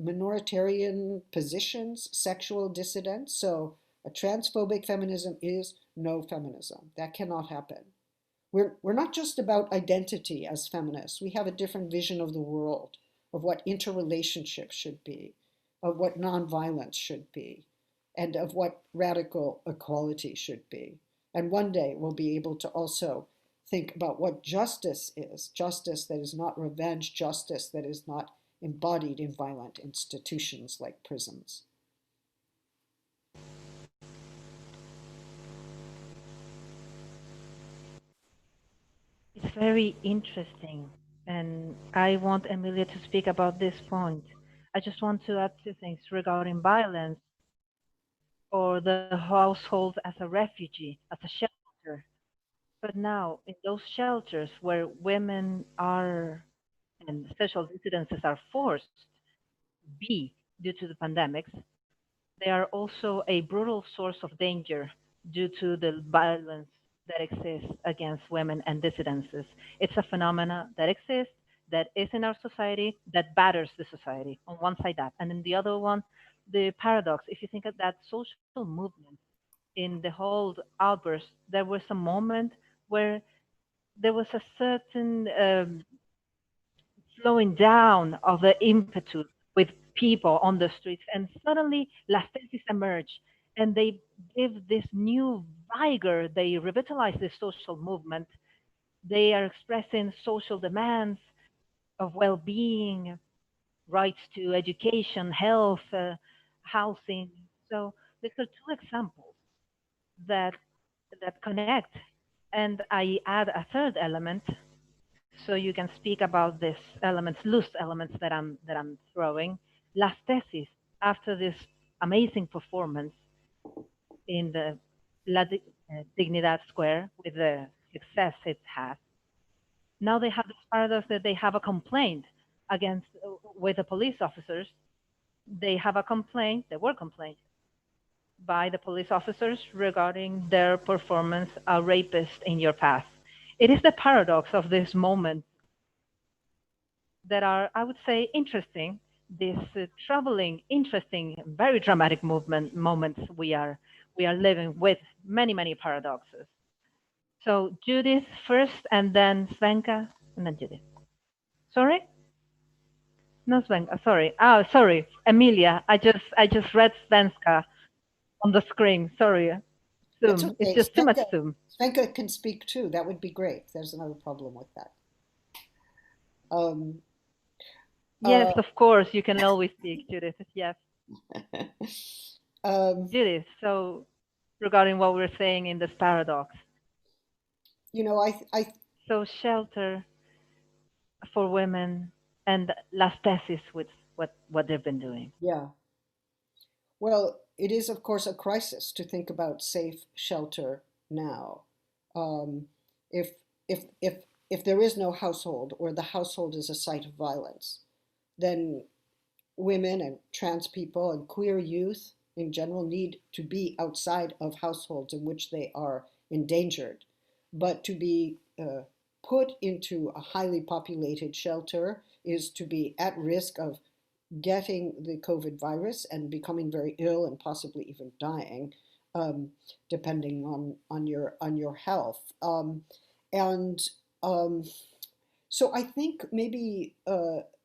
minoritarian positions, sexual dissidents. So a transphobic feminism is no feminism. That cannot happen. We're not just about identity as feminists. We have a different vision of the world, of what interrelationships should be, of what nonviolence should be, and of what radical equality should be. And one day we'll be able to also think about what justice is, justice that is not revenge, justice that is not embodied in violent institutions like prisons. It's very interesting, and I want Emilia to speak about this point. I just want to add two things regarding violence. or the household as a refugee, as a shelter. But now, in those shelters where women are and social dissidences are forced to be due to the pandemics, they are also a brutal source of danger due to the violence that exists against women and dissidences. It's a phenomena that exists, that is in our society, that batters the society. On one side, that. And then the other one, the paradox. If you think of that social movement in the whole outburst, there was a moment where there was a certain slowing down of the impetus with people on the streets, and suddenly las tesis emerge, and they give this new vigor. They revitalize this social movement. They are expressing social demands of well-being, rights to education, health, housing. So these are two examples that connect. And I add a third element, so you can speak about these elements, loose elements that I'm throwing. Las tesis, after this amazing performance in the Dignidad Square with the success it has, now they have this paradox that they have a complaint against with the police officers. They have a complaint. They were complained by the police officers regarding their performance, a rapist in your past. It is the paradox of this moment that are, I would say, interesting. This troubling, interesting, very dramatic moments we are living with many paradoxes. So Judith first, and then Svenka, and then Judith. Sorry, no Svenka. Sorry. Oh, sorry, Emilia. I just read Svenska on the screen. Sorry. That's Zoom. It's okay. just too much Zoom. Svenka can speak too. That would be great. There's another problem with that. Um, Yes, uh, of course. You can always speak, Judith. Yes, um, Judith. So regarding what we're saying in this paradox. you know, So shelter for women and las tesis with what they've been doing. yeah. Well, it is, of course, a crisis to think about safe shelter now. Um, if if there is no household, or the household is a site of violence, then women and trans people and queer youth in general need to be outside of households in which they are endangered. But to be put into a highly populated shelter is to be at risk of getting the COVID virus and becoming very ill and possibly even dying, um, depending on your health. And um, so I think maybe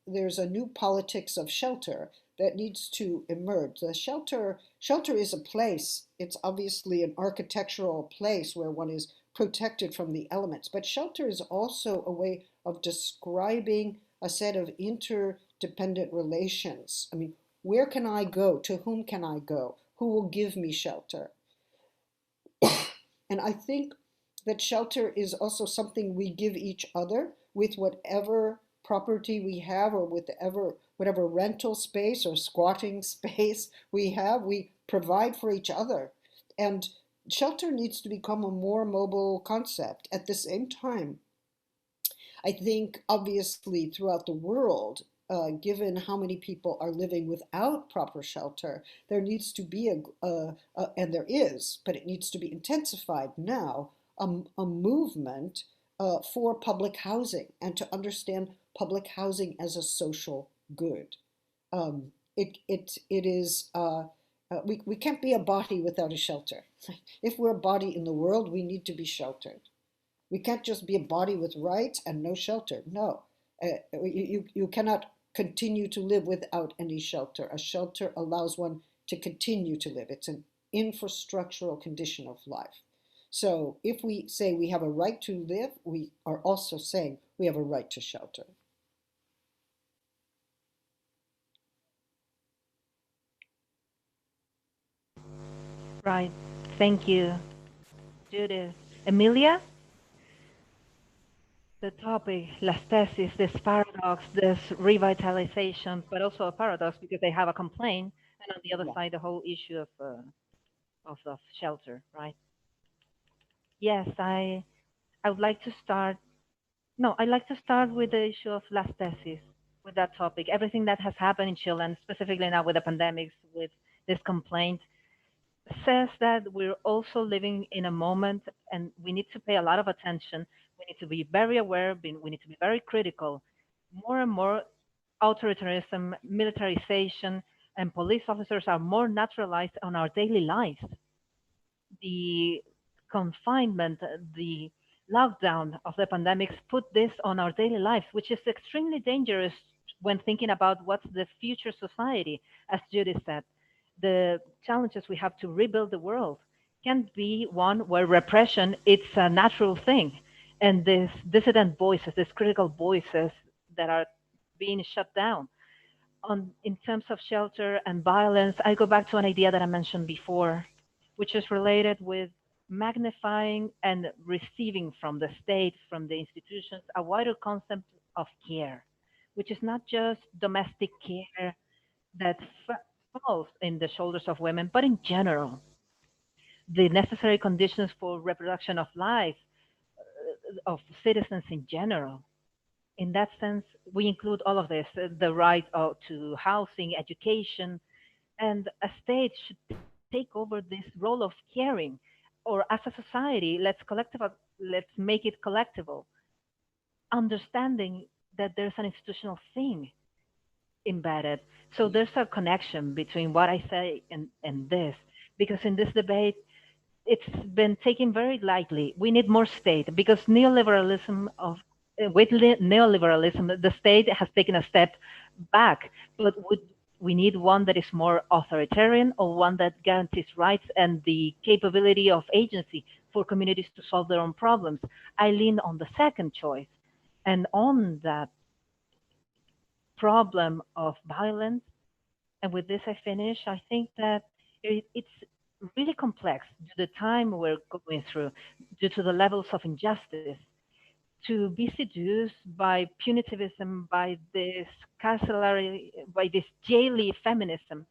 there's a new politics of shelter that needs to emerge. The shelter is a place. It's obviously an architectural place where one is protected from the elements. But shelter is also a way of describing a set of interdependent relations. I mean, where can I go? To whom can I go? Who will give me shelter? And I think that shelter is also something we give each other with whatever property we have, or with whatever rental space or squatting space we have. We provide for each other. And shelter needs to become a more mobile concept. At the same time, I think obviously throughout the world, given how many people are living without proper shelter, there needs to be and there is, but it needs to be intensified now, a movement for public housing, and to understand public housing as a social good. It is, we can't be a body without a shelter. If we're a body in the world, we need to be sheltered. We can't just be a body with rights and no shelter. No, you cannot continue to live without any shelter. A shelter allows one to continue to live. It's an infrastructural condition of life. So if we say we have a right to live, we are also saying we have a right to shelter. Right. Thank you, Judith. Emilia, the topic, las tesis, this paradox, this revitalization, but also a paradox because they have a complaint, and on the other Yeah. side, the whole issue of of shelter, right? Yes, I would like to start. No, I'd like to start with the issue of last thesis, with that topic. Everything that has happened in Chile, and specifically now with the pandemics, with this complaint, says that we're also living in a moment and we need to pay a lot of attention. We need to be very aware, we need to be very critical. More and more authoritarianism, militarization, and police officers are more naturalized on our daily lives. The confinement, the lockdown of the pandemics put this on our daily lives, which is extremely dangerous when thinking about what's the future society. As Judith said, the challenges we have to rebuild the world can't be one where repression it's a natural thing, and these dissident voices, these critical voices that are being shut down. On in terms of shelter and violence, I go back to an idea that I mentioned before, which is related with magnifying and receiving from the state, from the institutions, a wider concept of care, which is not just domestic care that falls in the shoulders of women, but in general, the necessary conditions for reproduction of life of citizens in general. In that sense, we include all of this, the right to housing, education, and a state should take over this role of caring, or as a society, let's make it collectival, understanding that there's an institutional thing embedded. So there's a connection between what I say and this, because in this debate, it's been taken very lightly. We need more state because with neoliberalism, the state has taken a step back, but we need one that is more authoritarian or one that guarantees rights and the capability of agency for communities to solve their own problems. I lean on the second choice. And on that problem of violence, and with this I finish, I think that it's really complex due to the time we're going through, due to the levels of injustice, to be seduced by punitivism, by this jaily feminism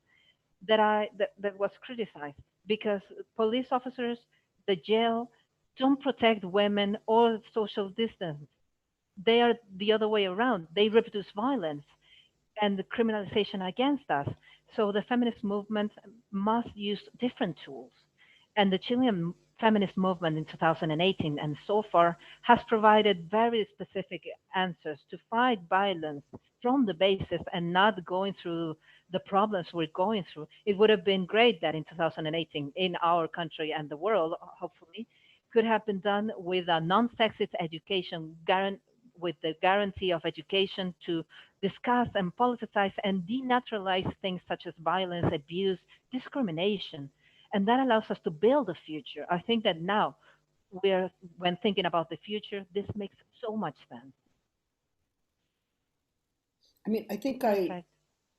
that was criticized, because police officers, the jail, don't protect women or social distance. They are the other way around. They reproduce violence and the criminalization against us. So the feminist movement must use different tools. And the Chilean feminist movement in 2018 and so far has provided very specific answers to fight violence from the basis and not going through the problems we're going through. It would have been great that in 2018 in our country and the world, hopefully, could have been done with a non-sexist education, with the guarantee of education to discuss and politicize and denaturalize things such as violence, abuse, discrimination. And that allows us to build a future. I think that now, when thinking about the future, this makes so much sense. I mean, Perfect.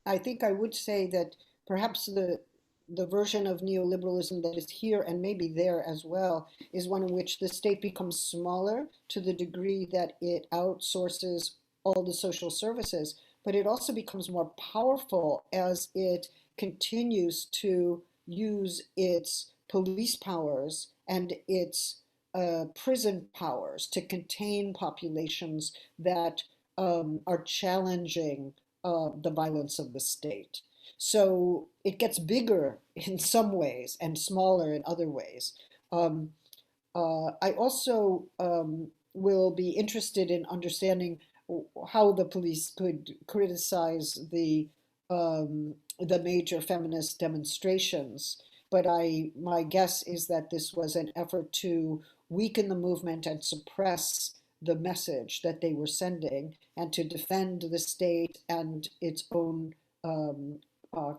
I think I would say that perhaps the version of neoliberalism that is here and maybe there as well is one in which the state becomes smaller to the degree that it outsources all the social services, but it also becomes more powerful as it continues to use its police powers and its prison powers to contain populations that are challenging the violence of the state. So it gets bigger in some ways and smaller in other ways. Um, I also will be interested in understanding how the police could criticize the major feminist demonstrations. But my guess is that this was an effort to weaken the movement and suppress the message that they were sending, and to defend the state and its own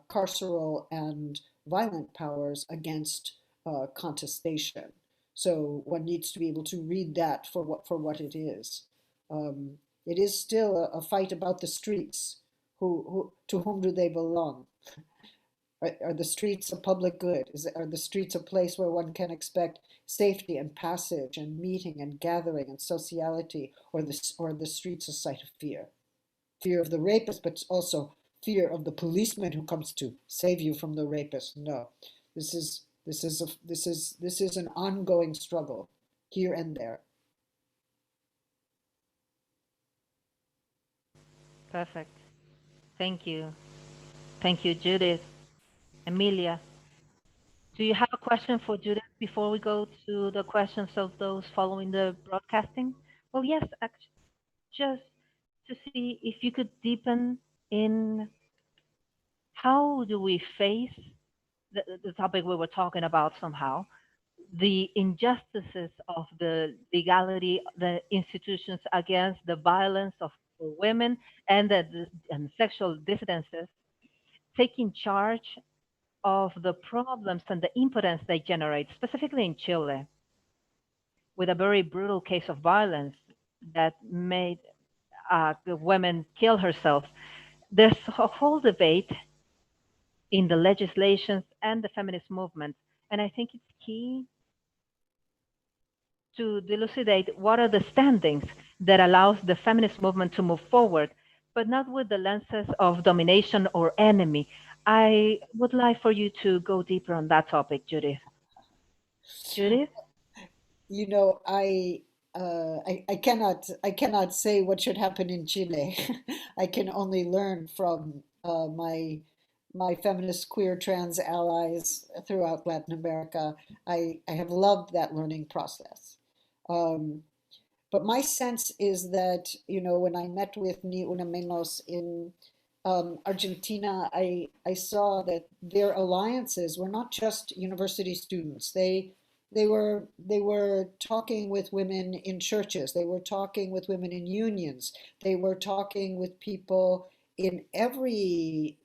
carceral and violent powers against contestation. So one needs to be able to read that for what it is. Um, it is still a fight about the streets. To whom do they belong? Are the streets a public good? Are the streets a place where one can expect safety and passage and meeting and gathering and sociality, or the streets a site of fear? Fear of the rapist, but also fear of the policeman who comes to save you from the rapist. No, this is This is an ongoing struggle here and there. Perfect. Thank you. Thank you, Judith. Emilia, do you have a question for Judith before we go to the questions of those following the broadcasting? Well, yes, actually, just to see if you could deepen in how do we face the topic we were talking about somehow, the injustices of the legality, the institutions against the violence of women and and sexual dissidences, taking charge of the problems and the impotence they generate, specifically in Chile, with a very brutal case of violence that made the woman kill herself. There's a whole debate in the legislations and the feminist movement, and I think it's key to elucidate what are the standings that allows the feminist movement to move forward, but not with the lenses of domination or enemy. I would like for you to go deeper on that topic, Judith. Judith? You know, I cannot say what should happen in Chile. I can only learn from my feminist queer trans allies throughout Latin America. I have loved that learning process. Um, but my sense is that, you know, when I met with Ni Una Menos in Argentina, I saw that their alliances were not just university students. They were talking with women in churches. They were talking with women in unions. They were talking with people in every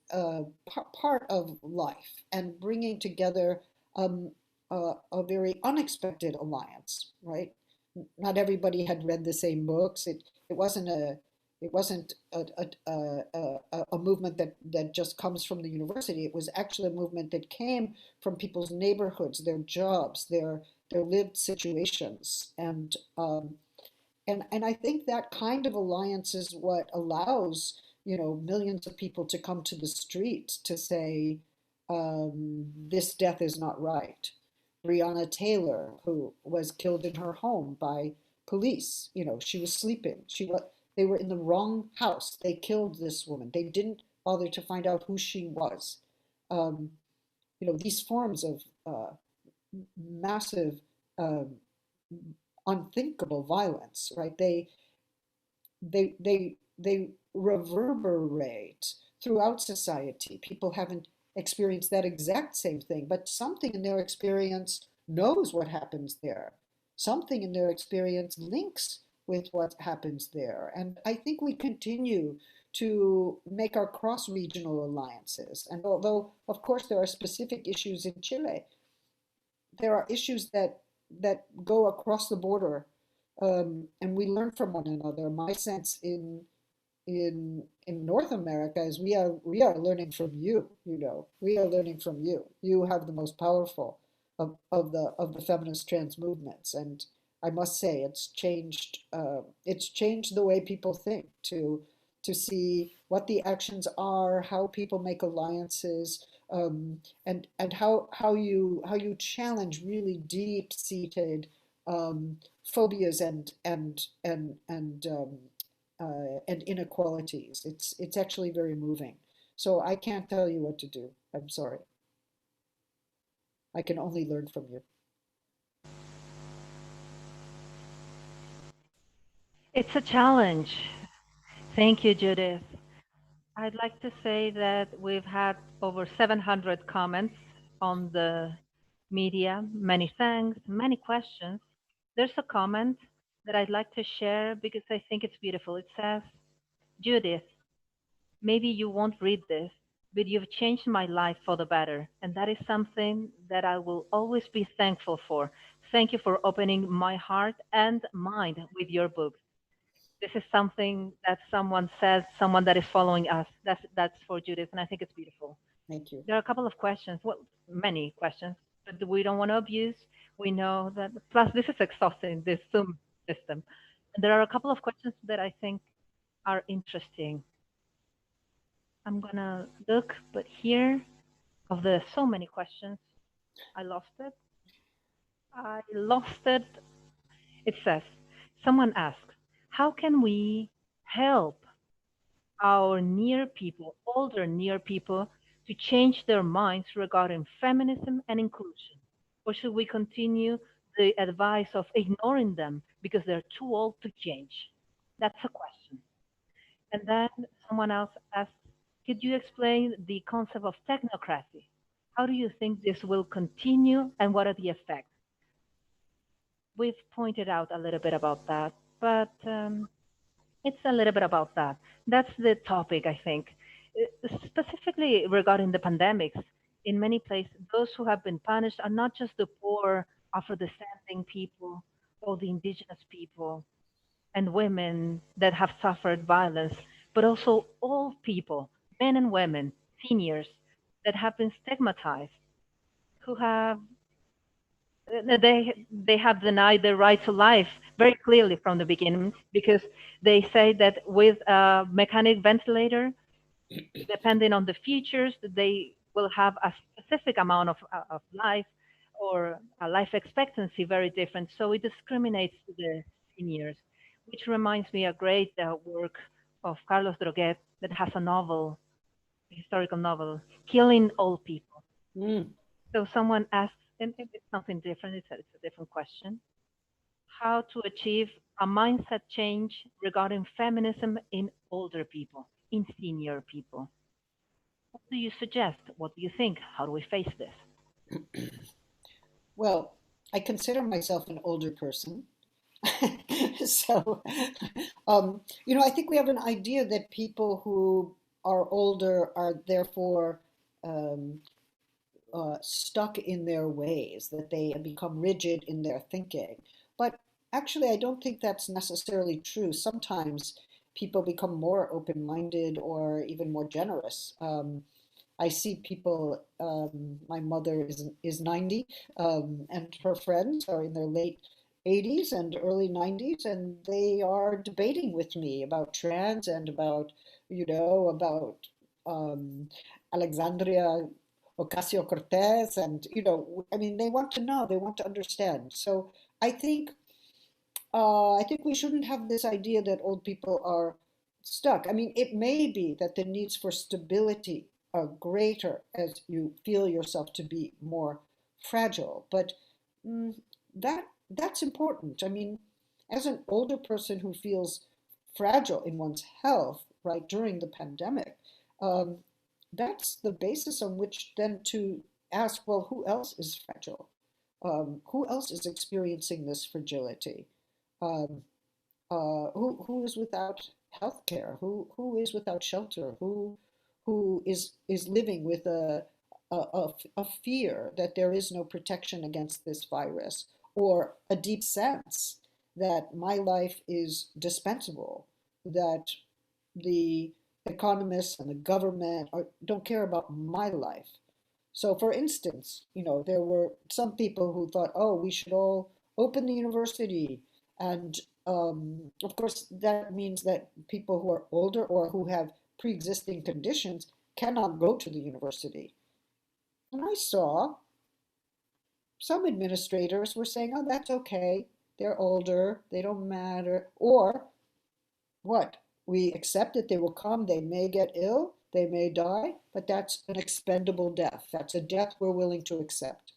part of life and bringing together a very unexpected alliance, right? Not everybody had read the same books. It wasn't a it wasn't a movement that just comes from the university. It was actually a movement that came from people's neighborhoods, their jobs, their lived situations, and I think that kind of alliance is what allows, you know, millions of people to come to the street to say, this death is not right. Breonna Taylor, who was killed in her home by police, you know, she was sleeping. They were in the wrong house. They killed this woman. They didn't bother to find out who she was. Um, you know, these forms of massive, um, unthinkable violence, right? They reverberate throughout society. People haven't experienced that exact same thing, but something in their experience knows what happens there. Something in their experience links with what happens there. And I think we continue to make our cross-regional alliances. And although, of course, there are specific issues in Chile, there are issues that go across the border, and we learn from one another. My sense in North America is we are learning from you. You know, we are learning from you. You have the most powerful of the feminist trans movements, and I must say it's changed the way people think to see what the actions are, how people make alliances, and how you challenge really deep seated phobias and inequalities. It's actually very moving. So I can't tell you what to do. I'm sorry. I can only learn from you. It's a challenge. Thank you, Judith. I'd like to say that we've had over 700 comments on the media. Many thanks, many questions. There's a comment that I'd like to share because I think it's beautiful. It says, Judith, maybe you won't read this, but you've changed my life for the better. And that is something that I will always be thankful for. Thank you for opening my heart and mind with your books. This is something that someone says, someone that is following us. That's for Judith, and I think it's beautiful. Thank you. There are a couple of questions, well, many questions, but we don't want to abuse. We know that, plus this is exhausting, this Zoom system. And there are a couple of questions that I think are interesting. I'm gonna look, but here, of the so many questions. I lost it. I lost it. It says, someone asks, how can we help our near people, older near people, to change their minds regarding feminism and inclusion? Or should we continue the advice of ignoring them because they're too old to change? That's a question. And then someone else asks, could you explain the concept of technocracy? How do you think this will continue and what are the effects? We've pointed out a little bit about that, but it's a little bit about that. That's the topic, I think. Specifically regarding the pandemics, in many places, those who have been punished are not just the poor, Afro-descending people or the indigenous people and women that have suffered violence, but also all people, men and women, seniors that have been stigmatized, who have they have denied their right to life very clearly from the beginning because they say that with a mechanic ventilator, depending on the features, they will have a specific amount of life or a life expectancy very different. So it discriminates to the seniors, which reminds me a great work of Carlos Droguet that has a novel, a historical novel, Killing Old People. Mm. So someone asks, and it's something different, it's a different question, how to achieve a mindset change regarding feminism in older people, in senior people. What do you suggest? What do you think? How do we face this? Well, I consider myself an older person. So, I think we have an idea that people who are older are therefore um, stuck in their ways, that they have become rigid in their thinking. But actually, I don't think that's necessarily true. Sometimes people become more open-minded or even more generous. I see people, my mother is 90, and her friends are in their late 80s and early 90s, and they are debating with me about trans and about Alexandria Ocasio-Cortez, and I mean, they want to know, they want to understand. So I think I think we shouldn't have this idea that old people are stuck. I mean, it may be that the needs for stability are greater as you feel yourself to be more fragile, but mm, that's important. I mean, as an older person who feels fragile in one's health, right, during the pandemic, um, that's the basis on which then to ask, well, who else is fragile? Who else is experiencing this fragility? Um, who is without health care? Who is without shelter? Who is living with a fear that there is no protection against this virus, or a deep sense that my life is dispensable, that the economists and the government don't care about my life. So, for instance, there were some people who thought, oh, we should all open the university. And of course, that means that people who are older or who have pre-existing conditions cannot go to the university. And I saw some administrators were saying, oh, that's okay. They're older, they don't matter. Or what? We accept that they will come, they may get ill, they may die, but that's an expendable death. That's a death we're willing to accept.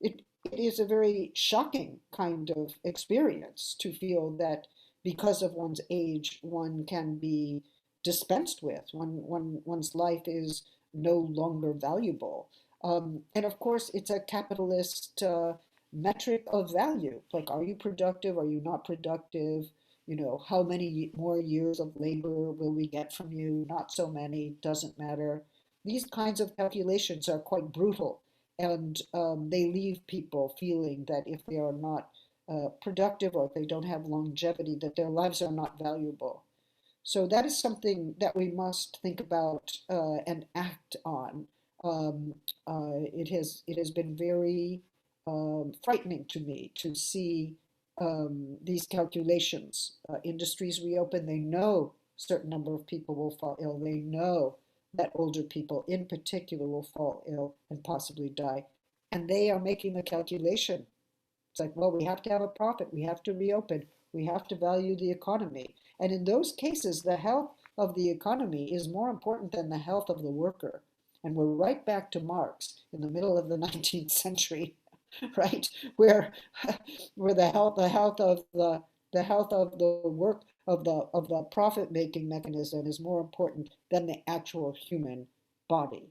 It is a very shocking kind of experience to feel that because of one's age, one can be dispensed with, one's life is no longer valuable. And of course, it's a capitalist metric of value. Like, are you productive? Are you not productive? How many more years of labor will we get from you? Not so many, doesn't matter. These kinds of calculations are quite brutal, and they leave people feeling that if they are not productive or if they don't have longevity, that their lives are not valuable. So that is something that we must think about and act on. Um, it has been very frightening to me to see these calculations. Industries reopen, they know a certain number of people will fall ill. They know that older people in particular will fall ill and possibly die. and they are making the calculation. It's like, well, we have to have a profit, we have to reopen, we have to value the economy. And in those cases, the health of the economy is more important than the health of the worker. And we're right back to Marx in the middle of the 19th century, right? Where where the health of the work of the profit making mechanism is more important than the actual human body.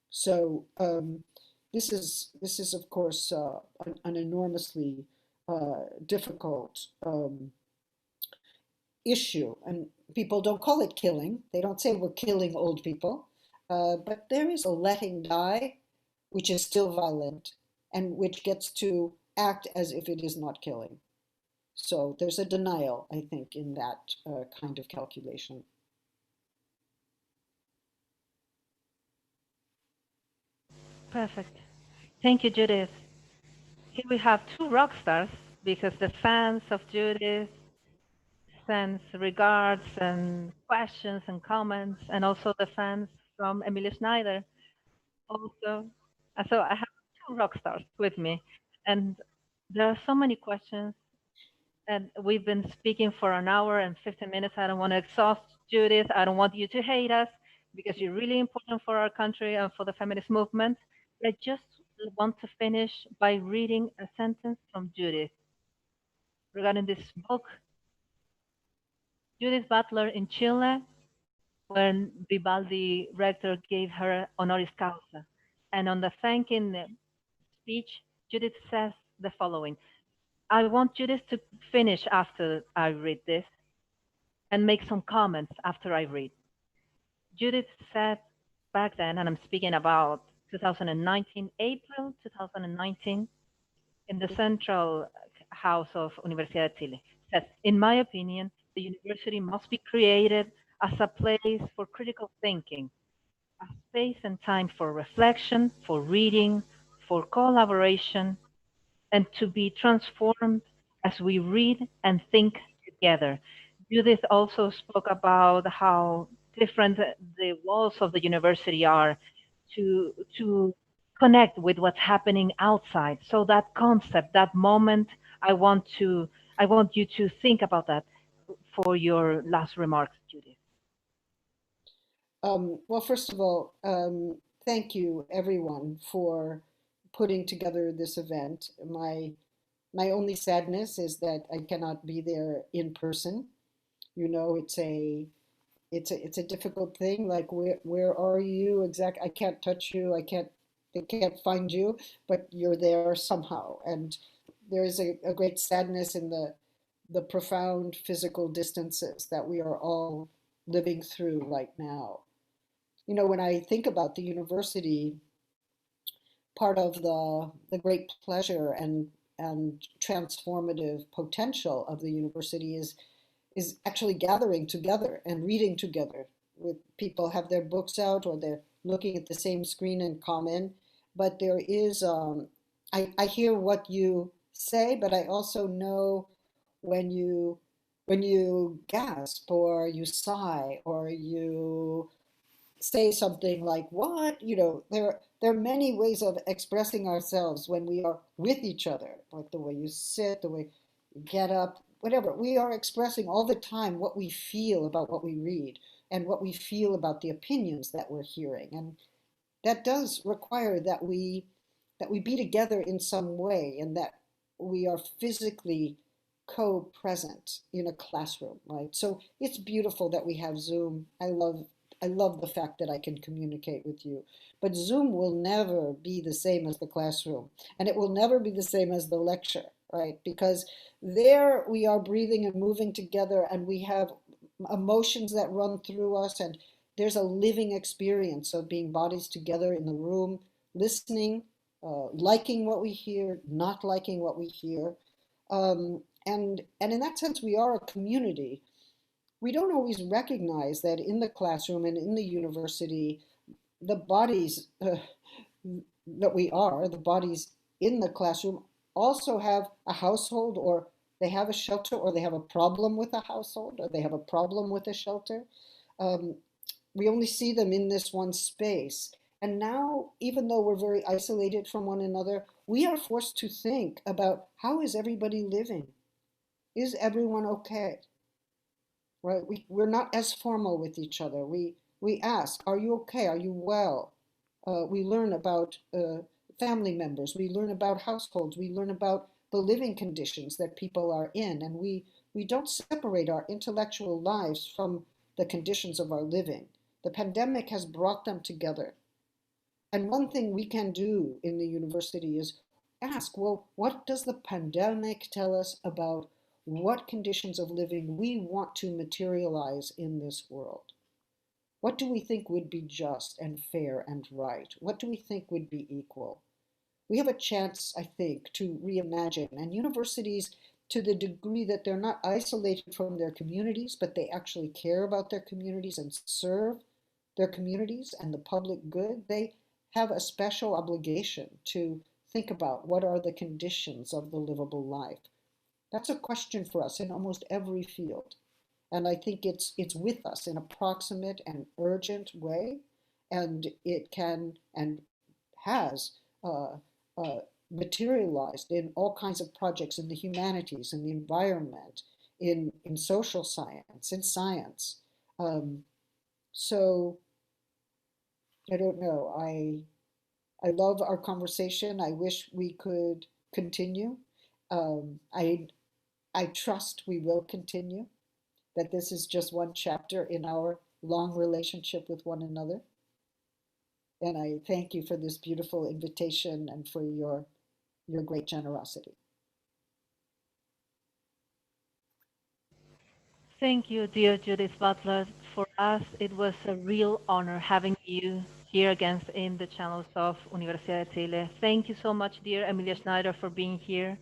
So this is of course an enormously difficult issue, and people don't call it killing. They don't say we're killing old people, but there is a letting die, which is still violent, and which gets to act as if it is not killing. So there's a denial, I think, in that kind of calculation. Perfect. Thank you, Judith. Here we have two rock stars because the fans of Judith sends regards and questions and comments, and also the fans from Emilia Schneider. Also, so I have two rock stars with me, and there are so many questions, and we've been speaking for an hour and 15 minutes. I don't want to exhaust Judith. I don't want you to hate us because you're really important for our country and for the feminist movement. I just want to finish by reading a sentence from Judith regarding this book. Judith Butler in Chile, when Vivaldi rector gave her honoris causa. And on the thanking speech, Judith says the following. I want Judith to finish after I read this and make some comments after I read. Judith said back then, and I'm speaking about 2019, April 2019, in the Central House of Universidad de Chile, says, in my opinion, the university must be created as a place for critical thinking, a space and time for reflection, for reading, for collaboration, and to be transformed as we read and think together. Judith also spoke about how different the walls of the university are to connect with what's happening outside. So that concept, that moment, I want you to think about that for your last remarks, Judith. Well, first of all, thank you everyone for putting together this event. My only sadness is that I cannot be there in person. You know, it's a difficult thing. Like where are you exactly? I can't touch you. They can't find you, but you're there somehow. And there is a great sadness in the profound physical distances that we are all living through right now. You know, when I think about the university, part of the great pleasure and transformative potential of the university is actually gathering together and reading together with people have their books out or they're looking at the same screen in common. But there is, I hear what you say, but I also know when you gasp or you sigh or you say something like, what? You know, there are many ways of expressing ourselves when we are with each other, like the way you sit, the way you get up, whatever. We are expressing all the time what we feel about what we read and what we feel about the opinions that we're hearing. And that does require that we be together in some way and that we are physically co-present in a classroom, right? So it's beautiful that we have Zoom. I love the fact that I can communicate with you. But Zoom will never be the same as the classroom, and it will never be the same as the lecture, right? Because there we are breathing and moving together, and we have emotions that run through us, and there's a living experience of being bodies together in the room, listening, liking what we hear, not liking what we hear. And in that sense, we are a community. We don't always recognize that in the classroom and in the university, the bodies that we are, the bodies in the classroom, also have a household or they have a shelter or they have a problem with a household or they have a problem with a shelter. Um, we only see them in this one space. And now, even though we're very isolated from one another, we are forced to think about how is everybody living? Is everyone okay? Right? We're not as formal with each other. We ask, are you okay? Are you well? We learn about family members. We learn about households. We learn about the living conditions that people are in. And we don't separate our intellectual lives from the conditions of our living. The pandemic has brought them together. And one thing we can do in the university is ask, well, what does the pandemic tell us about what conditions of living we want to materialize in this world? What do we think would be just and fair and right? What do we think would be equal? We have a chance, I think, to reimagine. And universities, to the degree that they're not isolated from their communities, but they actually care about their communities and serve their communities and the public good, they have a special obligation to think about what are the conditions of the livable life. That's a question for us in almost every field. And I think it's with us in a proximate and urgent way, and it can and has materialized in all kinds of projects in the humanities, in the environment, in social science, in science. So I don't know. I love our conversation. I wish we could continue. Um, I I trust we will continue, that this is just one chapter in our long relationship with one another. And I thank you for this beautiful invitation and for your great generosity. Thank you, dear Judith Butler. For us, it was a real honor having you here again in the channels of Universidad de Chile. Thank you so much, dear Emilia Schneider, for being here.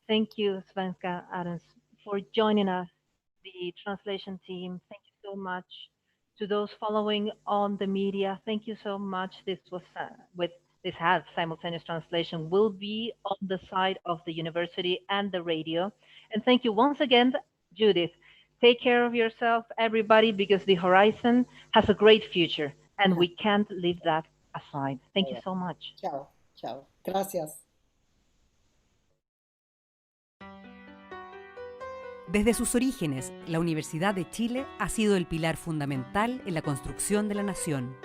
Thank you, Svenska Adams, for joining us, the translation team. Thank you so much to those following on the media. Thank you so much. This has simultaneous translation. Will be on the side of the university and the radio. And thank you once again, Judith. Take care of yourself, everybody, because the horizon has a great future, and we can't leave that aside. Thank you so much. Ciao, ciao. Gracias. Desde sus orígenes, la Universidad de Chile ha sido el pilar fundamental en la construcción de la nación.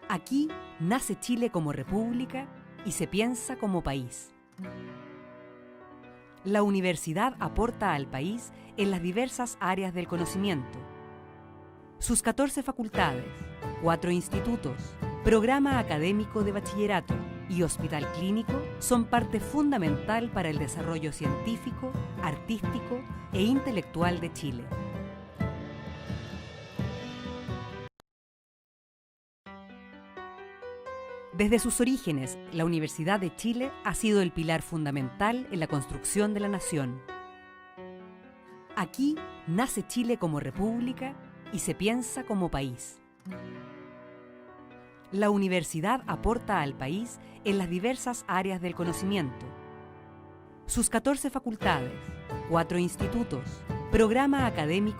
Aquí nace Chile como república y se piensa como país. La universidad aporta al país en las diversas áreas del conocimiento. Sus 14 facultades, 4 institutos, programa académico de bachillerato y hospital clínico son parte fundamental para el desarrollo científico, artístico e intelectual de Chile. Desde sus orígenes, la Universidad de Chile ha sido el pilar fundamental en la construcción de la nación. Aquí nace Chile como república y se piensa como país. La universidad aporta al país en las diversas áreas del conocimiento. Sus 14 facultades, 4 institutos, programa académico